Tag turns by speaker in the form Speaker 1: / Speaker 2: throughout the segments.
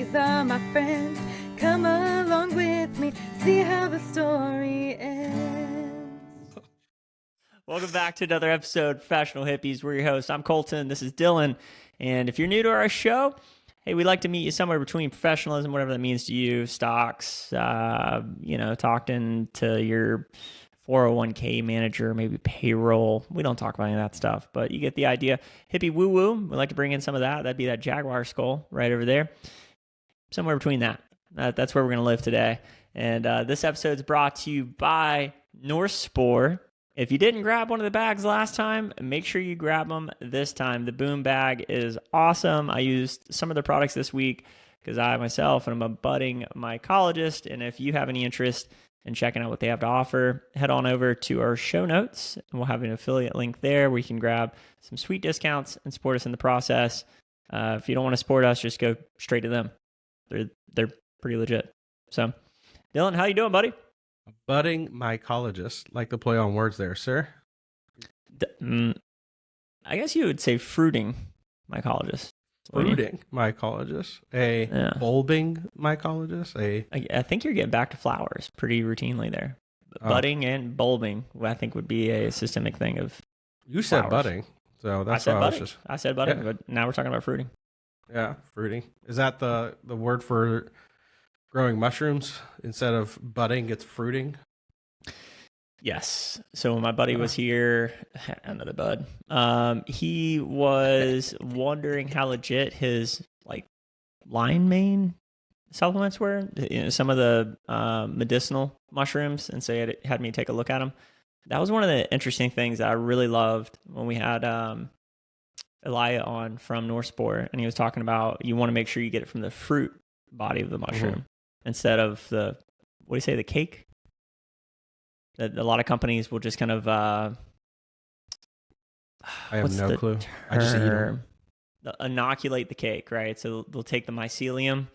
Speaker 1: these are my friends. Come along with me, see how the story ends.
Speaker 2: Welcome back to another episode of Professional Hippies. We're your hosts. I'm Colton. This is Dylan. And if you're new to our show, hey, we'd like to meet you somewhere between professionalism, whatever that means to you, stocks, talking to your 401k manager, maybe payroll. We don't talk about any of that stuff, but you get the idea. Hippie woo woo. We like to bring in some of that. That'd be that jaguar skull right over there. Somewhere between that. That's where we're going to live today. And this episode is brought to you by Northspore. If you didn't grab one of the bags last time, make sure you grab them this time. The Boom bag is awesome. I used some of the products this week because I myself am a budding mycologist. And if you have any interest in checking out what they have to offer, head on over to our show notes. And we'll have an affiliate link there where you can grab some sweet discounts and support us in the process. If you don't want to support us, just go straight to them. They're pretty legit. So, Dylan, how you doing, buddy?
Speaker 3: Budding mycologist, like the play on words there, sir.
Speaker 2: I guess you would say fruiting mycologist.
Speaker 3: Fruiting mycologist, bulbing mycologist,
Speaker 2: I think you're getting back to flowers pretty routinely there. Budding and bulbing, I think, would be a systemic thing of.
Speaker 3: You said
Speaker 2: flowers.
Speaker 3: Budding, so that's what
Speaker 2: I said budding, but now we're talking about fruiting.
Speaker 3: Yeah, fruiting. Is that the word for growing mushrooms? Instead of budding, it's fruiting?
Speaker 2: Yes. So when my buddy was here, another bud, he was wondering how legit his lion mane supplements were. Some of the medicinal mushrooms, and so he had me take a look at them. That was one of the interesting things that I really loved when we had Elia on from Northspore, and he was talking about you want to make sure you get it from the fruit body of the mushroom instead of the cake. That a lot of companies will just kind of
Speaker 3: I have no clue. I just eat them.
Speaker 2: They'll inoculate the cake, right? So they'll take the mycelium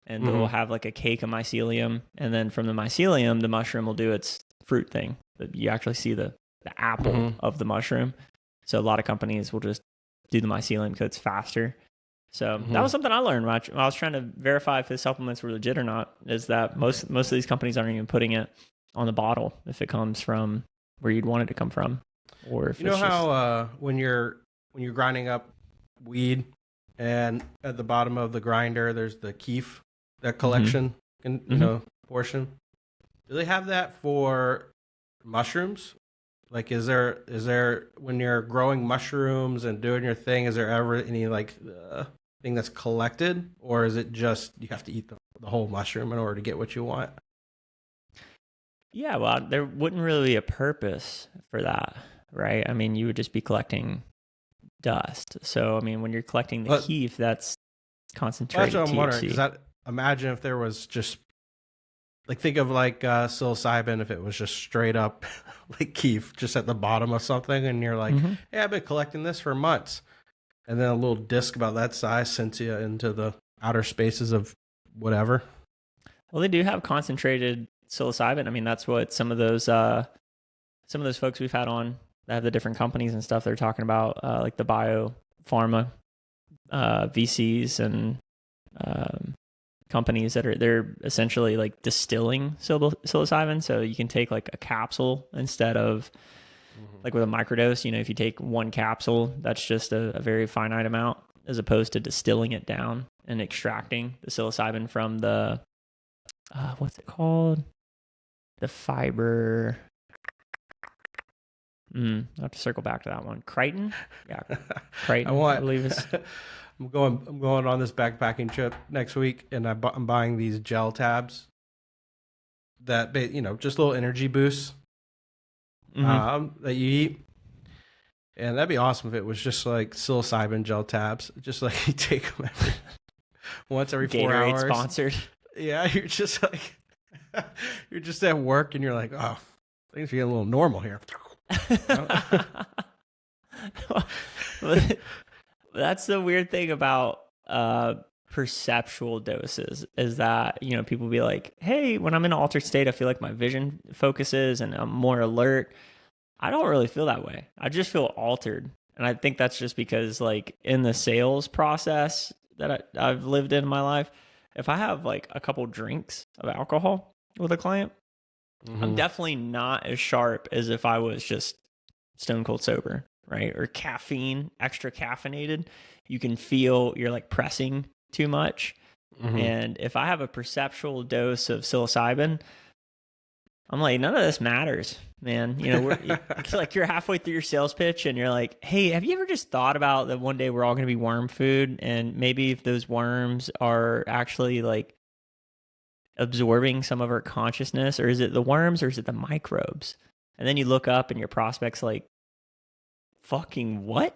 Speaker 2: and they'll have like a cake of mycelium, and then from the mycelium the mushroom will do its fruit thing. You actually see the apple of the mushroom. So a lot of companies will just do the mycelium because it's faster. So that was something I learned when I was trying to verify if the supplements were legit or not, is that most of these companies aren't even putting it on the bottle if it comes from where you'd want it to come from. Or if
Speaker 3: how when you're grinding up weed and at the bottom of the grinder there's the keef, that collection portion. Do they have that for mushrooms? Like, is there when you're growing mushrooms and doing your thing, is there ever any thing that's collected, or is it just you have to eat the whole mushroom in order to get what you want?
Speaker 2: Yeah, well, there wouldn't really be a purpose for that, right? I mean, you would just be collecting dust. So, I mean, when you're collecting the keef, that's concentrated
Speaker 3: That's what I'm
Speaker 2: THC.
Speaker 3: wondering. Imagine if there was just think of psilocybin, if it was just straight up like keef, just at the bottom of something, and you're like, hey, I've been collecting this for months. And then a little disc about that size sends you into the outer spaces of whatever.
Speaker 2: Well, they do have concentrated psilocybin. I mean, that's what some of those folks we've had on that have the different companies and stuff they're talking about, like the biopharma VCs and companies that they're essentially like distilling psilocybin. So you can take like a capsule instead of like with a microdose. If you take one capsule, that's just a very finite amount, as opposed to distilling it down and extracting the psilocybin from the what's it called? The fiber. I have to circle back to that one. Chitin? Yeah. Chitin, I believe is.
Speaker 3: I'm going on this backpacking trip next week, and I'm buying these gel tabs that, just little energy boosts that you eat. And that'd be awesome if it was just like psilocybin gel tabs. Just like you take them once every 4
Speaker 2: Gatorade
Speaker 3: hours.
Speaker 2: Sponsored.
Speaker 3: Yeah, you're just you're just at work and you're like, oh, things are getting a little normal here.
Speaker 2: That's the weird thing about perceptual doses, is that people be like, hey, when I'm in an altered state, I feel like my vision focuses and I'm more alert. I don't really feel that way. I just feel altered. And I think that's just because in the sales process that I've lived in my life, if I have like a couple drinks of alcohol with a client, I'm definitely not as sharp as if I was just stone cold sober, right? Or caffeine, extra caffeinated. You can feel you're like pressing too much. And if I have a perceptual dose of psilocybin, I'm like, none of this matters, man. You know, it's like you're halfway through your sales pitch and you're like, hey, have you ever just thought about that one day we're all going to be worm food? And maybe if those worms are actually like absorbing some of our consciousness, or is it the worms or is it the microbes? And then you look up and your prospect's like, fucking what?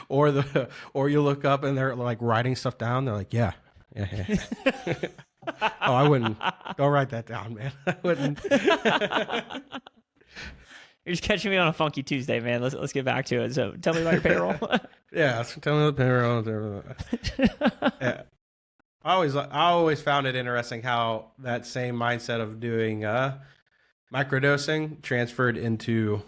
Speaker 3: or you look up and they're like writing stuff down. They're like, yeah. Oh, I wouldn't. Don't write that down, man. I wouldn't.
Speaker 2: You're just catching me on a funky Tuesday, man. Let's get back to it. So tell me about your payroll.
Speaker 3: Yeah, tell me the payroll. Yeah. I always found it interesting how that same mindset of doing microdosing transferred into,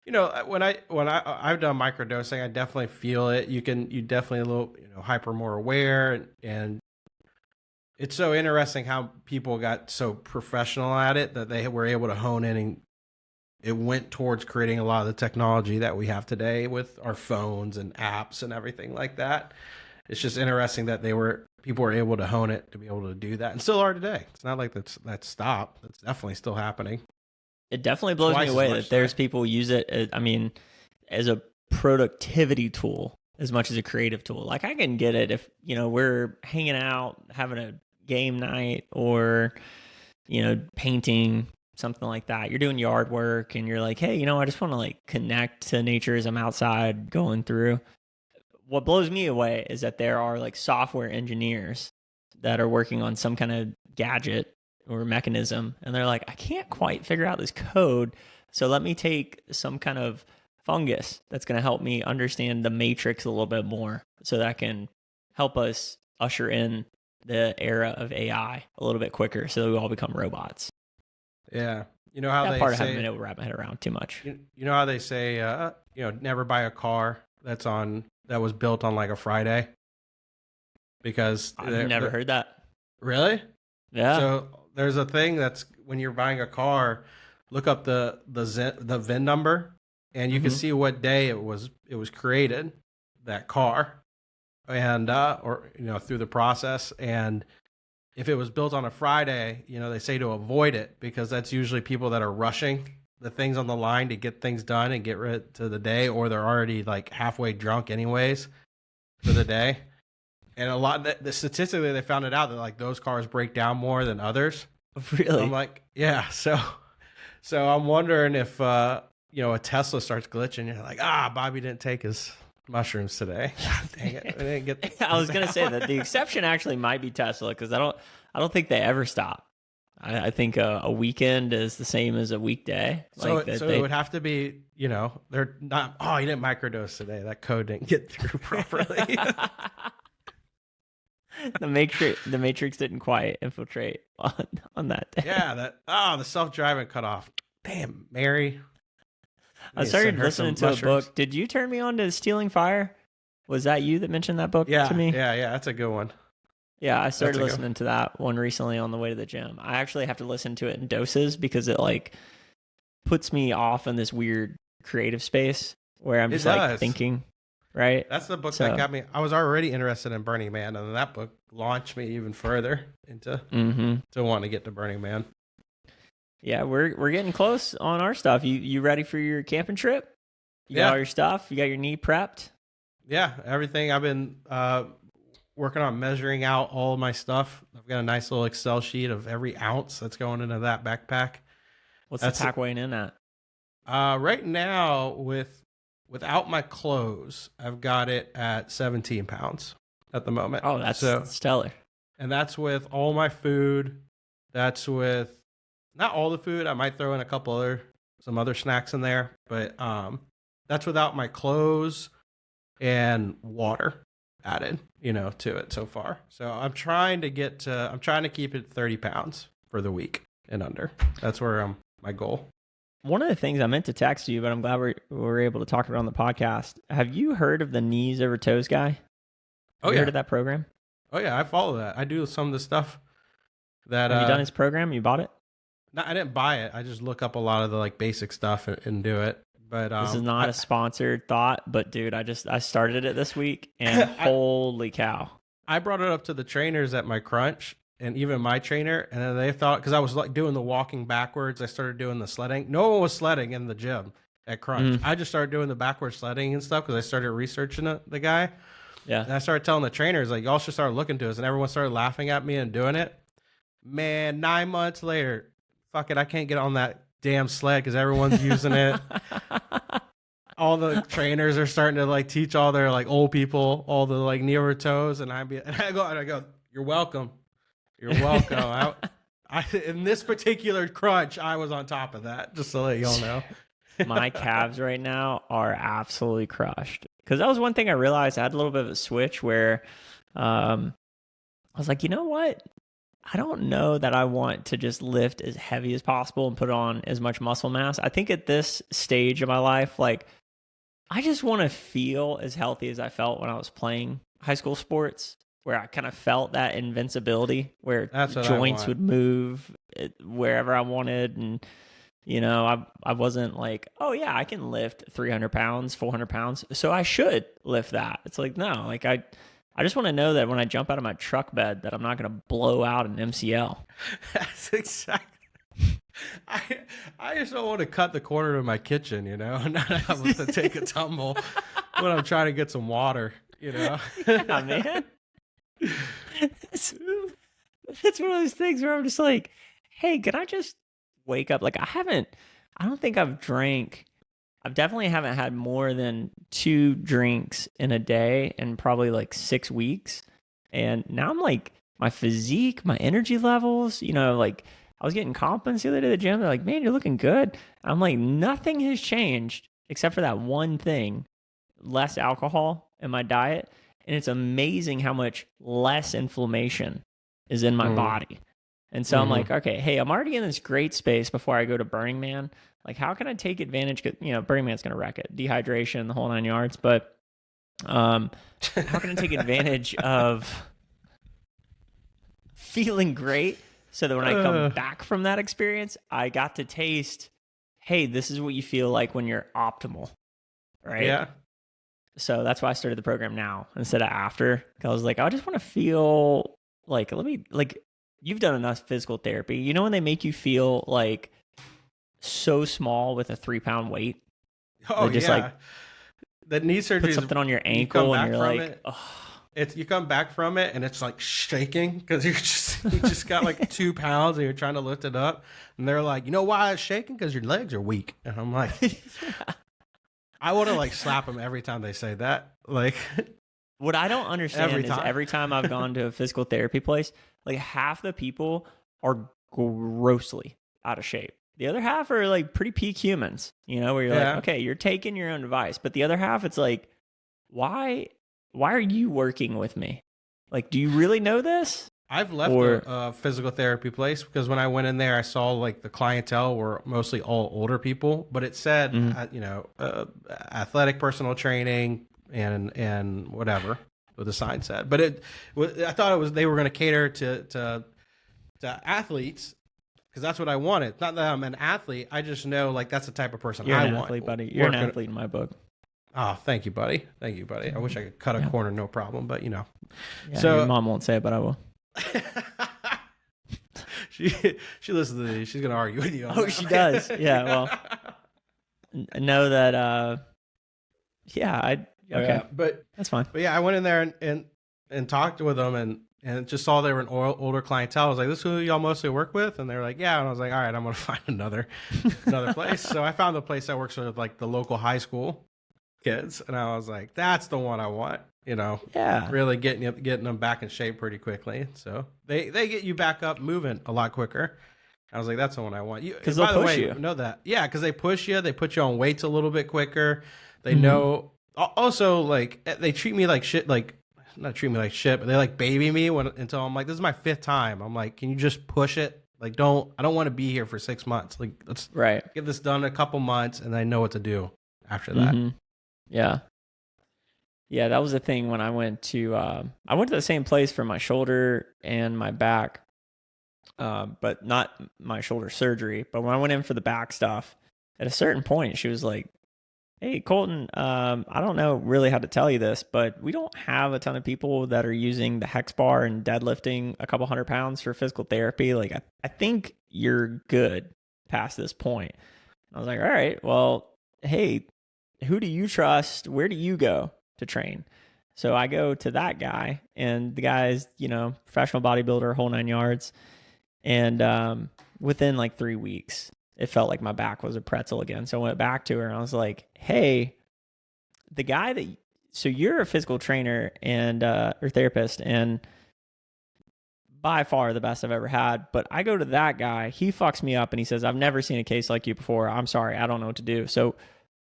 Speaker 3: you know, when I've done microdosing, I definitely feel it. You definitely a little, you know, hyper more aware, and it's so interesting how people got so professional at it that they were able to hone in, and it went towards creating a lot of the technology that we have today with our phones and apps and everything like that. It's just interesting that people were able to hone it to be able to do that, and still are today. It's not like that's stopped. It's definitely still happening.
Speaker 2: It definitely blows me away that there's people use it, as a productivity tool as much as a creative tool. Like, I can get it if, you know, we're hanging out, having a game night, or, you know, painting, something like that. You're doing yard work and you're like, hey, you know, I just want to like connect to nature as I'm outside going through. What blows me away is that there are like software engineers that are working on some kind of gadget or mechanism, and they're like, I can't quite figure out this code, so let me take some kind of fungus that's going to help me understand the matrix a little bit more, so that can help us usher in the era of AI a little bit quicker, so that we all become robots.
Speaker 3: Yeah, you know how
Speaker 2: that
Speaker 3: they
Speaker 2: part
Speaker 3: say,
Speaker 2: I haven't been able to wrap my head around too much.
Speaker 3: You know how they say, you know, never buy a car that was built on like a Friday, because
Speaker 2: I've never heard that.
Speaker 3: Really?
Speaker 2: Yeah.
Speaker 3: So there's a thing that's when you're buying a car, look up the VIN number, and you can see what day it was created, that car, and or, you know, through the process. And if it was built on a Friday, you know, they say to avoid it, because that's usually people that are rushing the things on the line to get things done and get rid to the day, or they're already like halfway drunk anyways for the day. And a lot statistically, they found it out that like those cars break down more than others.
Speaker 2: Really?
Speaker 3: So I'm like, yeah. So I'm wondering if you know, a Tesla starts glitching, you're like, Bobby didn't take his mushrooms today. Dang it, I didn't get.
Speaker 2: I was gonna say that the exception actually might be Tesla, because I don't think they ever stop. I think a weekend is the same as a weekday.
Speaker 3: So it would have to be, you know, they're not. Oh, you didn't microdose today. That code didn't get through properly.
Speaker 2: The Matrix didn't quite infiltrate on that day.
Speaker 3: Yeah, the self-driving cut off. Damn, Mary.
Speaker 2: I started listening to a book. Did you turn me on to Stealing Fire? Was that you that mentioned that book to me?
Speaker 3: Yeah, that's a good one.
Speaker 2: Yeah, I started listening to that one recently on the way to the gym. I actually have to listen to it in doses, because it like puts me off in this weird creative space where I'm just like thinking. Right.
Speaker 3: That's the book that got me. I was already interested in Burning Man, and that book launched me even further into to want to get to Burning Man.
Speaker 2: Yeah, we're getting close on our stuff. You ready for your camping trip? You got all your stuff? You got your knee prepped?
Speaker 3: Yeah, everything. I've been working on measuring out all of my stuff. I've got a nice little Excel sheet of every ounce that's going into that backpack.
Speaker 2: What's the pack weighing in at?
Speaker 3: Right now, without my clothes, I've got it at 17 pounds at the moment.
Speaker 2: Oh, that's stellar.
Speaker 3: And that's with all my food. That's with not all the food. I might throw in some other snacks in there, but that's without my clothes and water added, you know, to it so far. So I'm trying to keep it 30 pounds for the week and under. That's where my goal.
Speaker 2: One of the things I meant to text you, but I'm glad we're able to talk about it on the podcast. Have you heard of the knees over toes guy?
Speaker 3: Oh
Speaker 2: you
Speaker 3: yeah.
Speaker 2: heard of that program?
Speaker 3: Oh yeah, I follow that. I do some of the stuff that
Speaker 2: Have you done his program? You bought it?
Speaker 3: no, I didn't buy it. I just look up a lot of the like basic stuff and do it. But
Speaker 2: This is not a sponsored thought, but dude, I started it this week, and holy cow!
Speaker 3: I brought it up to the trainers at my crunch and even my trainer, and then they thought, because I was like doing the walking backwards, I started doing the sledding. No one was sledding in the gym at crunch. I just started doing the backwards sledding and stuff because I started researching the guy.
Speaker 2: Yeah.
Speaker 3: And I started telling the trainers, like, y'all should start looking to us, and everyone started laughing at me and doing it. Man, 9 months later, fuck it, I can't get on that damn sled because everyone's using it. All the trainers are starting to like teach all their like old people all the like newer toes, and I go, you're welcome. You're welcome. I in this particular crunch, I was on top of that, just to let y'all know.
Speaker 2: My calves right now are absolutely crushed. Because that was one thing I realized. I had a little bit of a switch where I was like, you know what? I don't know that I want to just lift as heavy as possible and put on as much muscle mass. I think at this stage of my life, like, I just want to feel as healthy as I felt when I was playing high school sports, where I kind of felt that invincibility, where joints would move wherever I wanted. And, you know, I wasn't like, oh, yeah, I can lift 300 pounds, 400 pounds, so I should lift that. It's like, no, like I just want to know that when I jump out of my truck bed that I'm not going to blow out an MCL.
Speaker 3: That's exactly. I just don't want to cut the corner of my kitchen, you know, and not have to take a tumble when I'm trying to get some water, you know.
Speaker 2: Yeah, man. That's one of those things where I'm just like, hey, can I just wake up? Like, I don't think I've definitely haven't had more than 2 drinks in a day in probably like 6 weeks. And now I'm like, my physique, my energy levels, you know, like I was getting compliments the other day at the gym. They're like, man, you're looking good. I'm like, nothing has changed except for that one thing, less alcohol in my diet. And it's amazing how much less inflammation is in my body. And so I'm like, okay, hey, I'm already in this great space before I go to Burning Man. Like, how can I take advantage? You know, Burning Man's going to wreck it. Dehydration, the whole 9 yards. But how can I take advantage of feeling great so that when I come back from that experience, I got to taste, hey, this is what you feel like when you're optimal, right?
Speaker 3: Yeah.
Speaker 2: So that's why I started the program now instead of after. I was like, I just want to feel like, you've done enough physical therapy. You know when they make you feel like so small with a 3-pound weight?
Speaker 3: Oh,
Speaker 2: just
Speaker 3: yeah.
Speaker 2: like
Speaker 3: The knee surgery
Speaker 2: put something on your ankle and you're like,
Speaker 3: you come back from it and it's like shaking because you just got like 2 pounds and you're trying to lift it up, and they're like, you know why it's shaking? Because your legs are weak. And I'm like, yeah. I want to like slap them every time they say that. Like,
Speaker 2: what I don't understand is every time I've gone to a physical therapy place, like half the people are grossly out of shape. The other half are like pretty peak humans, you know, where you're like, okay, you're taking your own advice. But the other half, it's like, why are you working with me? Like, do you really know this?
Speaker 3: I've left a physical therapy place because when I went in there, I saw like the clientele were mostly all older people, but it said, you know, athletic personal training and whatever what the sign said. But I thought they were going to cater to athletes because that's what I wanted. Not that I'm an athlete. I just know like that's the type of person
Speaker 2: You're
Speaker 3: I
Speaker 2: an
Speaker 3: want.
Speaker 2: athlete, buddy. You're an athlete in my book.
Speaker 3: Oh, thank you, buddy. Thank you, buddy. I wish I could cut a corner, no problem, but you know.
Speaker 2: Yeah, so your mom won't say it, but I will.
Speaker 3: she listens to these. She's gonna argue with you.
Speaker 2: She does. Yeah. Well, I know that. Okay,
Speaker 3: but
Speaker 2: that's fine.
Speaker 3: But yeah, I went in there and talked with them and just saw they were an older clientele. I was like, "This is who y'all mostly work with?" And they were like, "Yeah." And I was like, "All right, I'm gonna find another place." So I found the place that works with like the local high school kids, and I was like, "That's the one I want." You know, really getting them back in shape pretty quickly. So they get you back up moving a lot quicker. I was like, that's the one I want.
Speaker 2: Because they'll push you.
Speaker 3: Know that, yeah, because they push you. They put you on weights a little bit quicker. They know. Also, like they treat me like shit. Like not treat me like shit, but they like baby me until I'm like, this is my 5th time. I'm like, can you just push it? Like, I don't want to be here for 6 months. Like, let's get this done in a couple months, and I know what to do after that.
Speaker 2: Yeah. Yeah, that was the thing when I went to the same place for my shoulder and my back, but not my shoulder surgery. But when I went in for the back stuff, at a certain point, she was like, "Hey, Colton, I don't know really how to tell you this, but we don't have a ton of people that are using the hex bar and deadlifting a couple 100 pounds for physical therapy. Like, I think you're good past this point." I was like, "All right, well, hey, who do you trust? Where do you go to train?" So I go to that guy, and the guy's, professional bodybuilder, whole 9 yards. And within like 3 weeks, it felt like my back was a pretzel again. So I went back to her and I was like, "Hey, the guy so you're a physical trainer and or therapist, and by far the best I've ever had. But I go to that guy, he fucks me up and he says, 'I've never seen a case like you before. I'm sorry, I don't know what to do. So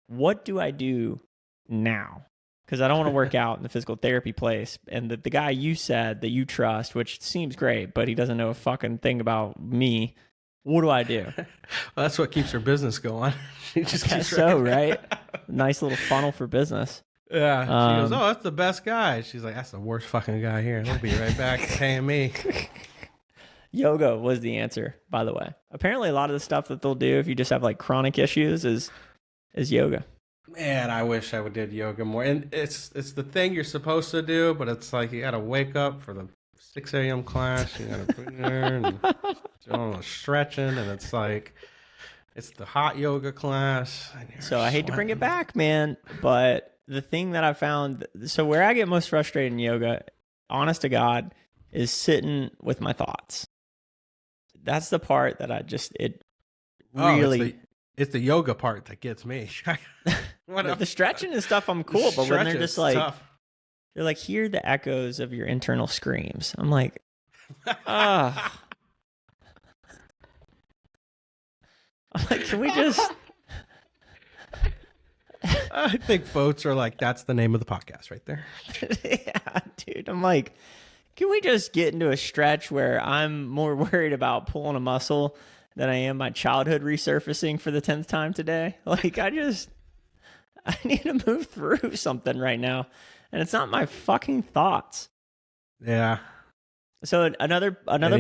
Speaker 2: what do I do now?' Because I don't want to work out in the physical therapy place. And the guy you said that you trust, which seems great, but he doesn't know a fucking thing about me. What do I do?"
Speaker 3: Well, that's what keeps her business going. She just keeps
Speaker 2: So, right? Nice little funnel for business.
Speaker 3: Yeah. She goes, "Oh, that's the best guy." She's like, "That's the worst fucking guy here. They'll be right back paying me."
Speaker 2: Yoga was the answer, by the way. Apparently, a lot of the stuff that they'll do if you just have like chronic issues is yoga.
Speaker 3: Man, I wish I would did yoga more. And it's the thing you're supposed to do, but it's like you got to wake up for the 6 a.m. class. You got to put in there and do stretching, and it's like it's the hot yoga class.
Speaker 2: So I hate to bring it back, man, but the thing that I found, so where I get most frustrated in yoga, honest to God, is sitting with my thoughts. That's the part that it really...
Speaker 3: It's the yoga part that gets me.
Speaker 2: The stretching and stuff, I'm cool, but when they're just like, tough. They're like, "Hear the echoes of your internal screams." I'm like, ah. I'm like, can we just...
Speaker 3: I think folks are like, that's the name of the podcast right there.
Speaker 2: Yeah, dude. I'm like, can we just get into a stretch where I'm more worried about pulling a muscle than I am my childhood resurfacing for the 10th time today? Like, I need to move through something right now. And it's not my fucking thoughts.
Speaker 3: Yeah.
Speaker 2: So another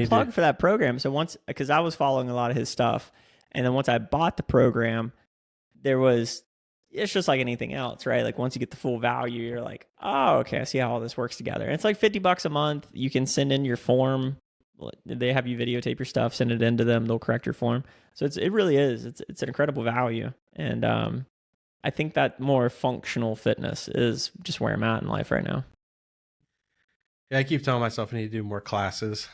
Speaker 2: plug for that program. So because I was following a lot of his stuff, and then once I bought the program, it's just like anything else, right? Like once you get the full value, you're like, "Oh, okay, I see how all this works together." And it's like $50 a month. You can send in your form. They have you videotape your stuff, send it into them. They'll correct your form. So it really is. It's an incredible value. And I think that more functional fitness is just where I'm at in life right now.
Speaker 3: Yeah, I keep telling myself I need to do more classes,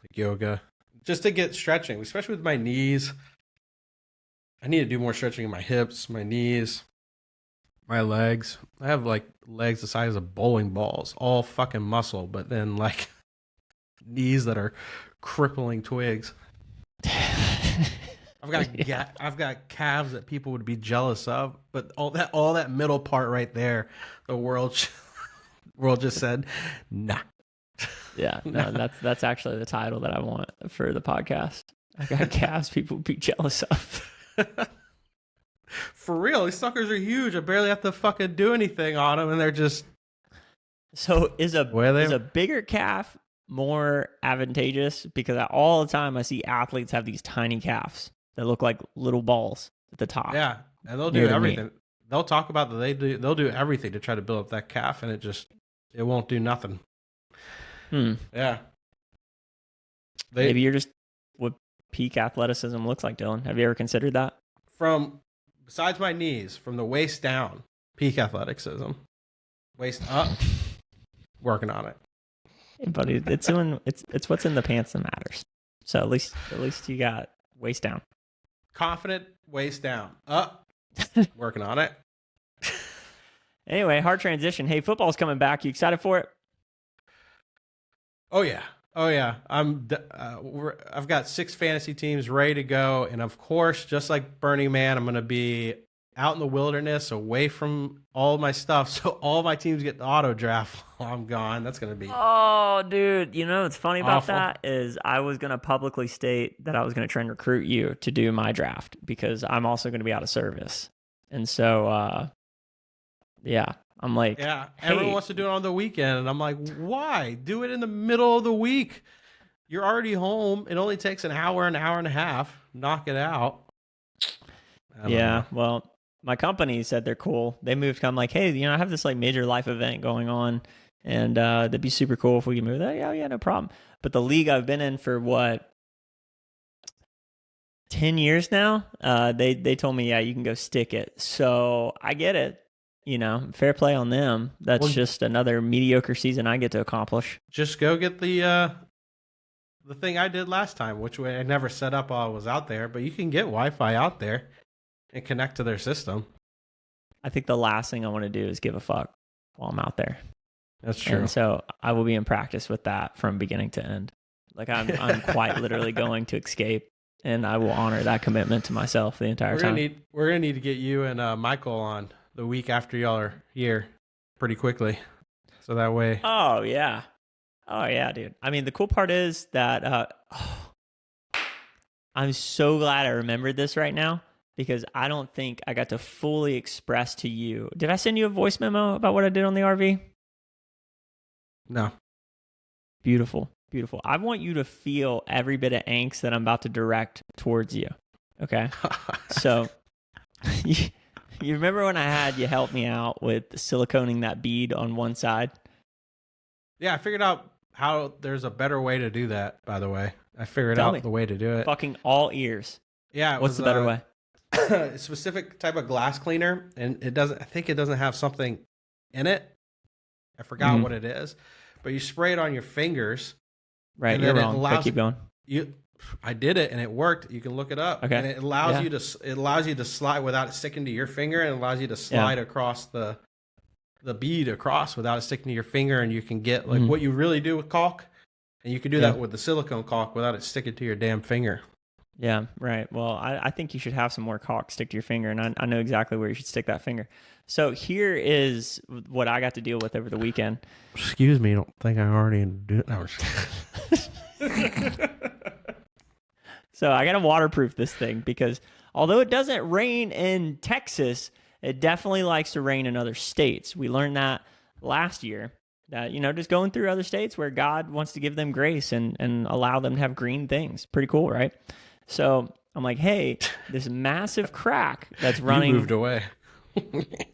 Speaker 3: like yoga, just to get stretching, especially with my knees. I need to do more stretching in my hips, my knees, my legs. I have like legs the size of bowling balls, all fucking muscle, but then like knees that are crippling twigs. I've got calves that people would be jealous of, but all that middle part right there, the world just said, "Nah."
Speaker 2: Yeah, no, that's actually the title that I want for the podcast. I got calves people would be jealous of.
Speaker 3: For real, these suckers are huge. I barely have to fucking do anything on them, and they're just.
Speaker 2: So is a bigger calf more advantageous? Because all the time I see athletes have these tiny calves that look like little balls at the top.
Speaker 3: Yeah, and they'll do everything. They'll talk about that they'll do everything to try to build up that calf, and it won't do nothing. Yeah.
Speaker 2: Maybe you're just what peak athleticism looks like, Dylan. Have you ever considered that?
Speaker 3: Besides my knees, from the waist down, peak athleticism. Waist up, working on it.
Speaker 2: Hey, buddy, it's what's in the pants that matters. So at least you got waist down.
Speaker 3: Confident, waist down. Up, working on it.
Speaker 2: Anyway, hard transition. Hey, football's coming back. You excited for it?
Speaker 3: Oh yeah. I've got 6 fantasy teams ready to go, and of course, just like Burning Man, I'm going to be out in the wilderness, away from all my stuff, so all my teams get the auto draft while I'm gone. That's going to be
Speaker 2: dude. You know what's funny about that is I was going to publicly state that I was going to try and recruit you to do my draft because I'm also going to be out of service, and so yeah, I'm like,
Speaker 3: Yeah,
Speaker 2: hey,
Speaker 3: everyone wants to do it on the weekend, and I'm like, why? Do it in the middle of the week. You're already home. It only takes an hour and a half. Knock it out. I don't
Speaker 2: yeah,
Speaker 3: know.
Speaker 2: well, my company said they're cool. They moved. I'm like, hey, I have this like major life event going on, and that'd be super cool if we can move that. Yeah, yeah, no problem. But the league I've been in for what, 10 years now, they told me, yeah, you can go stick it. So I get it. Fair play on them. That's
Speaker 3: Well,
Speaker 2: just another mediocre season I get to accomplish.
Speaker 3: just go get the thing I did last time, which I never set up while I was out there. But you can get Wi-Fi out there and connect to their system.
Speaker 2: I think the last thing I want to do is give a fuck while I'm out there.
Speaker 3: That's true.
Speaker 2: And so I will be in practice with that from beginning to end. Like I'm quite literally going to escape, and I will honor that commitment to myself the entire time.
Speaker 3: We're gonna need to get you and Michael on the week after y'all are here pretty quickly, so that way.
Speaker 2: Oh yeah, dude. I mean, the cool part is that I'm so glad I remembered this right now, because I don't think I got to fully express to you. Did I send you a voice memo about what I did on the RV?
Speaker 3: No.
Speaker 2: Beautiful. Beautiful. I want you to feel every bit of angst that I'm about to direct towards you. Okay. So you remember when I had you help me out with siliconing that bead on one side?
Speaker 3: Yeah, I figured out how there's a better way to do that, by the way. I figured
Speaker 2: Tell
Speaker 3: out
Speaker 2: me.
Speaker 3: the way to do it.
Speaker 2: Fucking all ears.
Speaker 3: Yeah.
Speaker 2: What's the better way?
Speaker 3: A specific type of glass cleaner, and I think it doesn't have something in it. I forgot what it is, but you spray it on your fingers.
Speaker 2: Right,
Speaker 3: and
Speaker 2: you're
Speaker 3: then
Speaker 2: wrong. But keep going.
Speaker 3: I did it and it worked. You can look it up.
Speaker 2: Okay.
Speaker 3: And it allows
Speaker 2: Yeah.
Speaker 3: you to slide without it sticking to your finger, and it allows you to slide across the bead across without it sticking to your finger, and you can get like what you really do with caulk, and you can do that with the silicone caulk without it sticking to your damn finger.
Speaker 2: Yeah, right. Well, I think you should have some more caulk stick to your finger, and I know exactly where you should stick that finger. So here is what I got to deal with over the weekend.
Speaker 3: Excuse me, I don't think I already do it. No,
Speaker 2: So I got to waterproof this thing, because although it doesn't rain in Texas, it definitely likes to rain in other states. We learned that last year, that, just going through other states where God wants to give them grace and allow them to have green things. Pretty cool, right? So I'm like, hey, this massive crack that's running.
Speaker 3: You moved away.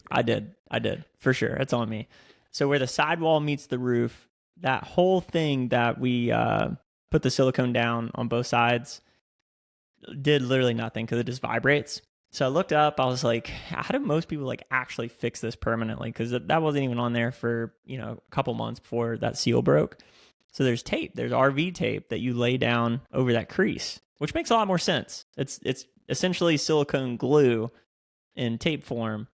Speaker 2: I did, for sure. It's on me. So where the sidewall meets the roof, that whole thing that we put the silicone down on both sides did literally nothing, because it just vibrates. So I looked up, I was like, how do most people like actually fix this permanently? Because that wasn't even on there for, a couple months before that seal broke. So there's tape, there's RV tape that you lay down over that crease, which makes a lot more sense. It's essentially silicone glue in tape form,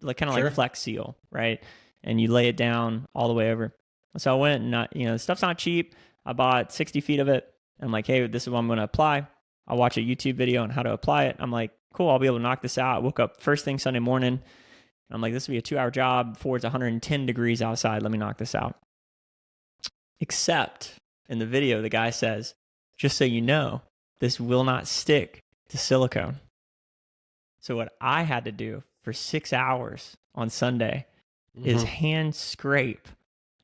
Speaker 2: like kind of like Flex Seal, right? And you lay it down all the way over. So I went and, the stuff's not cheap. I bought 60 feet of it. I'm like, hey, this is what I'm going to apply. I watch a YouTube video on how to apply it. I'm like, cool, I'll be able to knock this out. I woke up first thing Sunday morning. And I'm like, this will be a 2-hour job before it's 110 degrees outside. Let me knock this out. Except in the video, the guy says, just so you know, this will not stick to silicone. So what I had to do for 6 hours on Sunday is hand scrape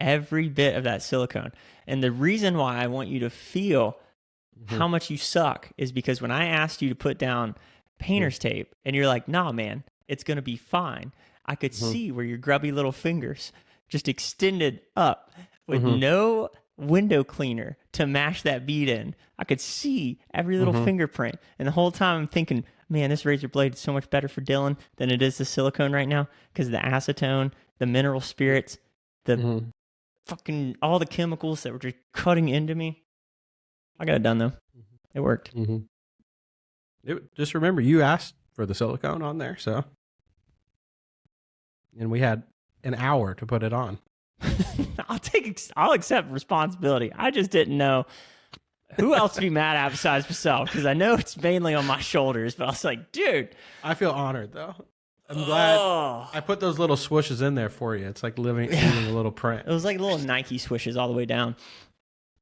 Speaker 2: every bit of that silicone. And the reason why I want you to feel how much you suck is because when I asked you to put down painter's tape and you're like, nah, man, it's going to be fine. I could see where your grubby little fingers just extended up with no window cleaner to mash that bead in. I could see every little fingerprint. And the whole time I'm thinking, man, this razor blade is so much better for Dylan than it is the silicone right now, because the acetone, the mineral spirits, the fucking all the chemicals that were just cutting into me. I got it done though. It worked.
Speaker 3: Just remember, you asked for the silicone on there, so. And we had an hour to put it on.
Speaker 2: I'll accept responsibility. I just didn't know who else to be mad at besides myself, because I know it's mainly on my shoulders, but I was like, dude.
Speaker 3: I feel honored though. I'm glad I put those little swooshes in there for you. It's like leaving a little print.
Speaker 2: It was like little Nike swishes all the way down.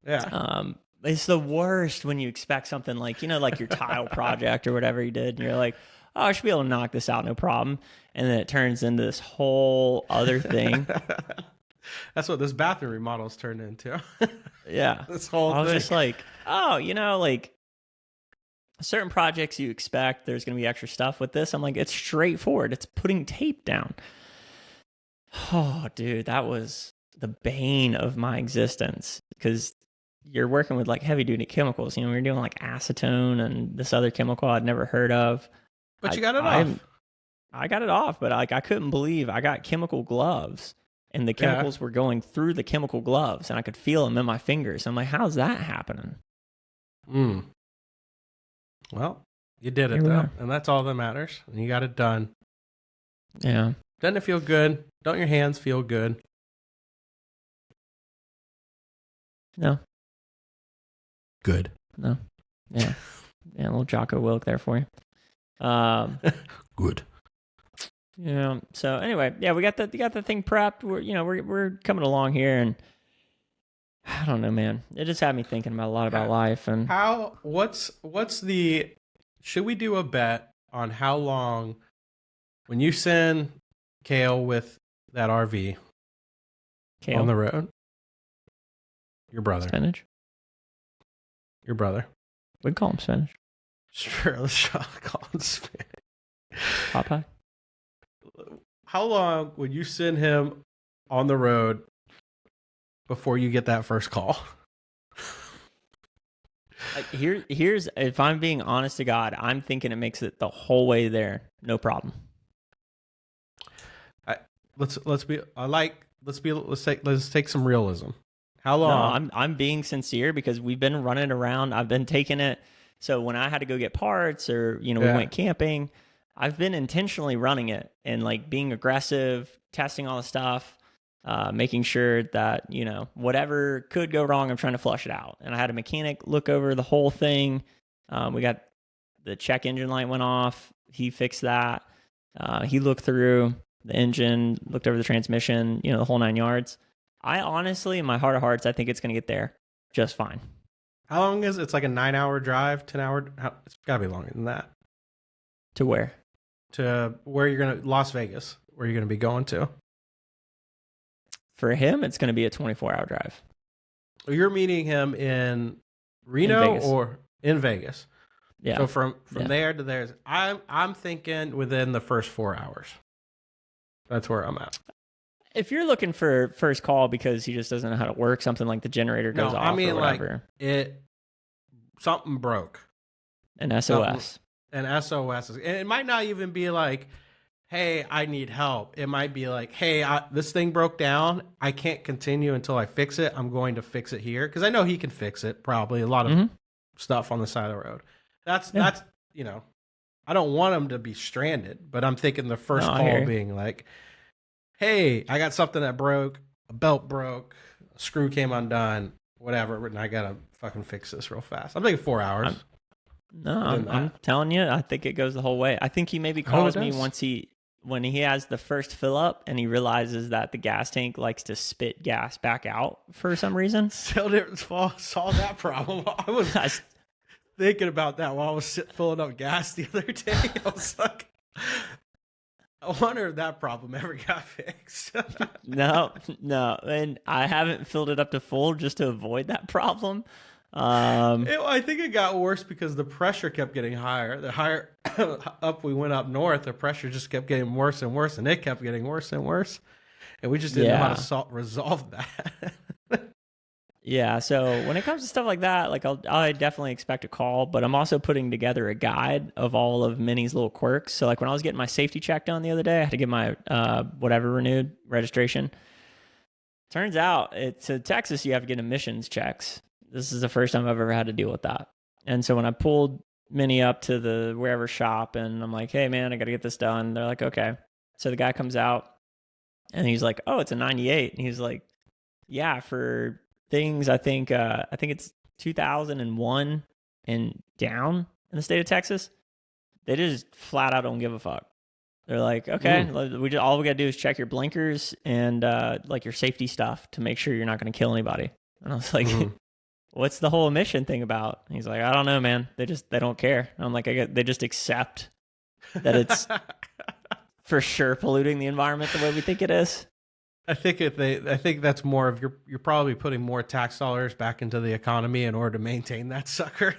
Speaker 3: Yeah.
Speaker 2: It's the worst when you expect something like, like your tile project or whatever you did, and you're like, oh, I should be able to knock this out, no problem. And then it turns into this whole other thing.
Speaker 3: That's what this bathroom remodel's turned into.
Speaker 2: Yeah.
Speaker 3: This whole
Speaker 2: I was
Speaker 3: thing.
Speaker 2: just like, oh, like certain projects you expect there's going to be extra stuff. With this, I'm like, it's straightforward. It's putting tape down. Oh, dude, that was the bane of my existence, because you're working with like heavy duty chemicals. We were doing like acetone and this other chemical I'd never heard of.
Speaker 3: But you got it off.
Speaker 2: I got it off, but like I couldn't believe I got chemical gloves and the chemicals were going through the chemical gloves and I could feel them in my fingers. I'm like, how's that happening?
Speaker 3: Well, you did it though, and that's all that matters. And you got it done.
Speaker 2: Yeah.
Speaker 3: Doesn't it feel good? Don't your hands feel good?
Speaker 2: No.
Speaker 3: Good.
Speaker 2: No. Yeah. Yeah, a little Jocko Wilk there for you.
Speaker 3: Good.
Speaker 2: Yeah. So anyway, yeah, we got the thing prepped. We're coming along here, and I don't know, man. It just had me thinking about a lot about life. And
Speaker 3: should we do a bet on how long, when you send Kale with that RV on the road, your brother,
Speaker 2: spinach.
Speaker 3: Your brother.
Speaker 2: We'd call him spinach.
Speaker 3: Sure, let's call him spinach.
Speaker 2: Popeye.
Speaker 3: How long would you send him on the road before you get that first call?
Speaker 2: Here's if I'm being honest to God, I'm thinking it makes it the whole way there, no problem.
Speaker 3: Let's take some realism. How long?
Speaker 2: No, I'm being sincere, because we've been running around. I've been taking it. So when I had to go get parts, or we went camping, I've been intentionally running it and like being aggressive, testing all the stuff, making sure that whatever could go wrong, I'm trying to flush it out. And I had a mechanic look over the whole thing. We got the check engine light went off. He fixed that. He looked through the engine, looked over the transmission, the whole 9 yards. I honestly, in my heart of hearts, I think it's going to get there just fine.
Speaker 3: How long is it? It's like a 9-hour drive, 10-hour. It's got to be longer than that.
Speaker 2: To where?
Speaker 3: To where you're going to, Las Vegas, where you're going to be going to.
Speaker 2: For him, it's going to be a 24-hour drive.
Speaker 3: You're meeting him in Reno
Speaker 2: Vegas.
Speaker 3: Or in Vegas.
Speaker 2: Yeah.
Speaker 3: So from there to there, I'm thinking within the first 4 hours. That's where I'm at.
Speaker 2: If you're looking for first call because he just doesn't know how to work, something like the generator goes off or whatever.
Speaker 3: Something broke.
Speaker 2: An SOS.
Speaker 3: An SOS. And it might not even be like, hey, I need help. It might be like, hey, this thing broke down. I can't continue until I fix it. I'm going to fix it here. Because I know he can fix it, probably. A lot of stuff on the side of the road. That's I don't want him to be stranded. But I'm thinking the first call being like, hey, I got something that broke. A belt broke. A screw came undone. Whatever. And I got to fucking fix this real fast. I'm thinking 4 hours.
Speaker 2: I'm telling you, I think it goes the whole way. I think he maybe calls me when he has the first fill up and he realizes that the gas tank likes to spit gas back out for some reason.
Speaker 3: Still didn't solve that problem. I was thinking about that while I was filling up gas the other day. I was like, I wonder if that problem ever got fixed.
Speaker 2: No. And I haven't filled it up to full just to avoid that problem.
Speaker 3: I think it got worse because the pressure kept getting higher. The higher up we went up north, the pressure just kept getting worse and worse, and it kept getting worse and worse. And we just didn't know how to resolve that.
Speaker 2: Yeah, so when it comes to stuff like that, like I definitely expect a call, but I'm also putting together a guide of all of Minnie's little quirks. So like when I was getting my safety check done the other day, I had to get my renewed registration. Turns out to Texas, you have to get emissions checks. This is the first time I've ever had to deal with that. And so when I pulled Minnie up to the wherever shop and I'm like, hey man, I got to get this done. They're like, okay. So the guy comes out and he's like, oh, it's a 98. And he's like, yeah, for things, I think it's 2001 and down in the state of Texas, they just flat out don't give a fuck. They're like, okay, all we got to do is check your blinkers and like your safety stuff to make sure you're not going to kill anybody. And I was like, what's the whole emission thing about? And he's like, I don't know, man. They don't care. And I'm like, they just accept that it's for sure polluting the environment the way we think it is?
Speaker 3: I think that's more of you're probably putting more tax dollars back into the economy in order to maintain that sucker.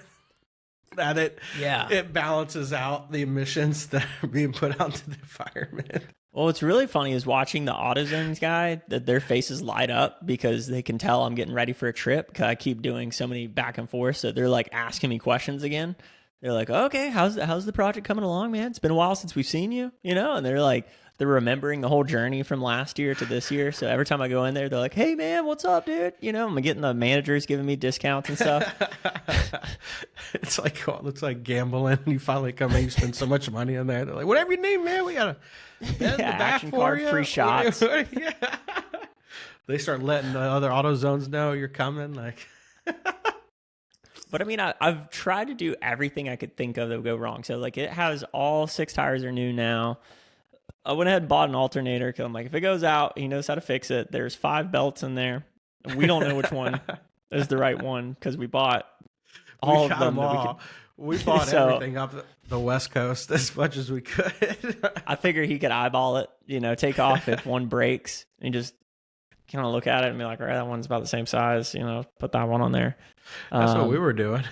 Speaker 3: That it balances out the emissions that are being put out to the environment.
Speaker 2: Well, what's really funny is watching the AutoZones guy, that their faces light up because they can tell I'm getting ready for a trip because I keep doing so many back and forth. So they're like asking me questions again. They're like, okay, how's the project coming along, man? It's been a while since we've seen you, and they're remembering the whole journey from last year to this year. So every time I go in there, they're like, hey man, what's up, dude? I'm getting the managers giving me discounts and stuff.
Speaker 3: It's like gambling. You finally come in, you spend so much money in there. They're like, whatever you need, man, we got a bed in the back
Speaker 2: action
Speaker 3: for
Speaker 2: card,
Speaker 3: you.
Speaker 2: free shots.
Speaker 3: Yeah. They start letting the other AutoZones know you're coming.
Speaker 2: But I mean, I've tried to do everything I could think of that would go wrong. So like it has all 6 tires are new now. I went ahead and bought an alternator because I'm like, if it goes out, he knows how to fix it. There's 5 belts in there. We don't know which one is the right one because we bought all of them.
Speaker 3: We bought everything up the West Coast as much as we could.
Speaker 2: I figure he could eyeball it, take off if one breaks and just kind of look at it and be like, all right, that one's about the same size, put that one on there.
Speaker 3: That's what we were doing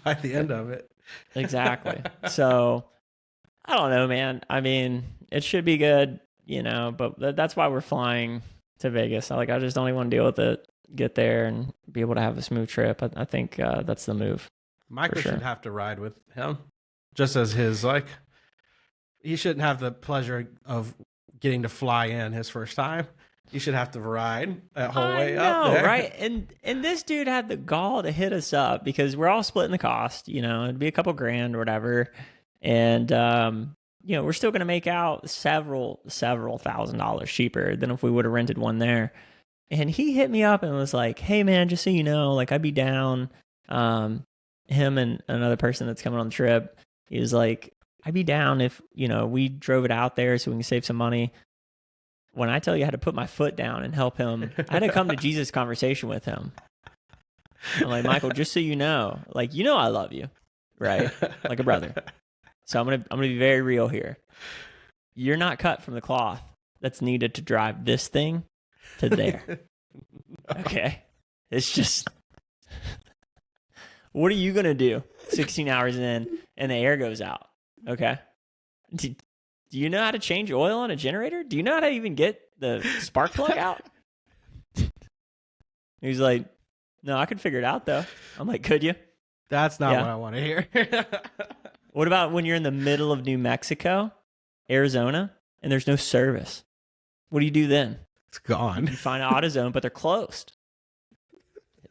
Speaker 3: by the end of it.
Speaker 2: Exactly. So I don't know, man. I mean, it should be good, but that's why we're flying to Vegas. I just don't even want to deal with it, get there and be able to have a smooth trip. I think that's the move.
Speaker 3: Michael should have to ride with him just as his, he shouldn't have the pleasure of getting to fly in his first time. You should have to ride that whole way up there.
Speaker 2: Right? And this dude had the gall to hit us up because we're all splitting the cost, it'd be a couple grand or whatever. And, we're still going to make out several $1,000s cheaper than if we would have rented one there. And he hit me up and was like, hey man, just so you know, I'd be down. Him and another person that's coming on the trip, he was like, I'd be down if, we drove it out there so we can save some money. When I tell you I had to put my foot down and help him, I had to come to Jesus conversation with him. I'm like, Michael, just so you know, I love you, right? Like a brother. So I'm gonna be very real here. You're not cut from the cloth that's needed to drive this thing to there. Okay? It's just, what are you gonna do 16 hours in and the air goes out? Okay? Do you know how to change oil on a generator? Do you know how to even get the spark plug out? He's like, no, I could figure it out though. I'm like, could you?
Speaker 3: That's not what I want to hear.
Speaker 2: What about when you're in the middle of New Mexico, Arizona, and there's no service? What do you do then?
Speaker 3: It's gone.
Speaker 2: You find an AutoZone, but they're closed.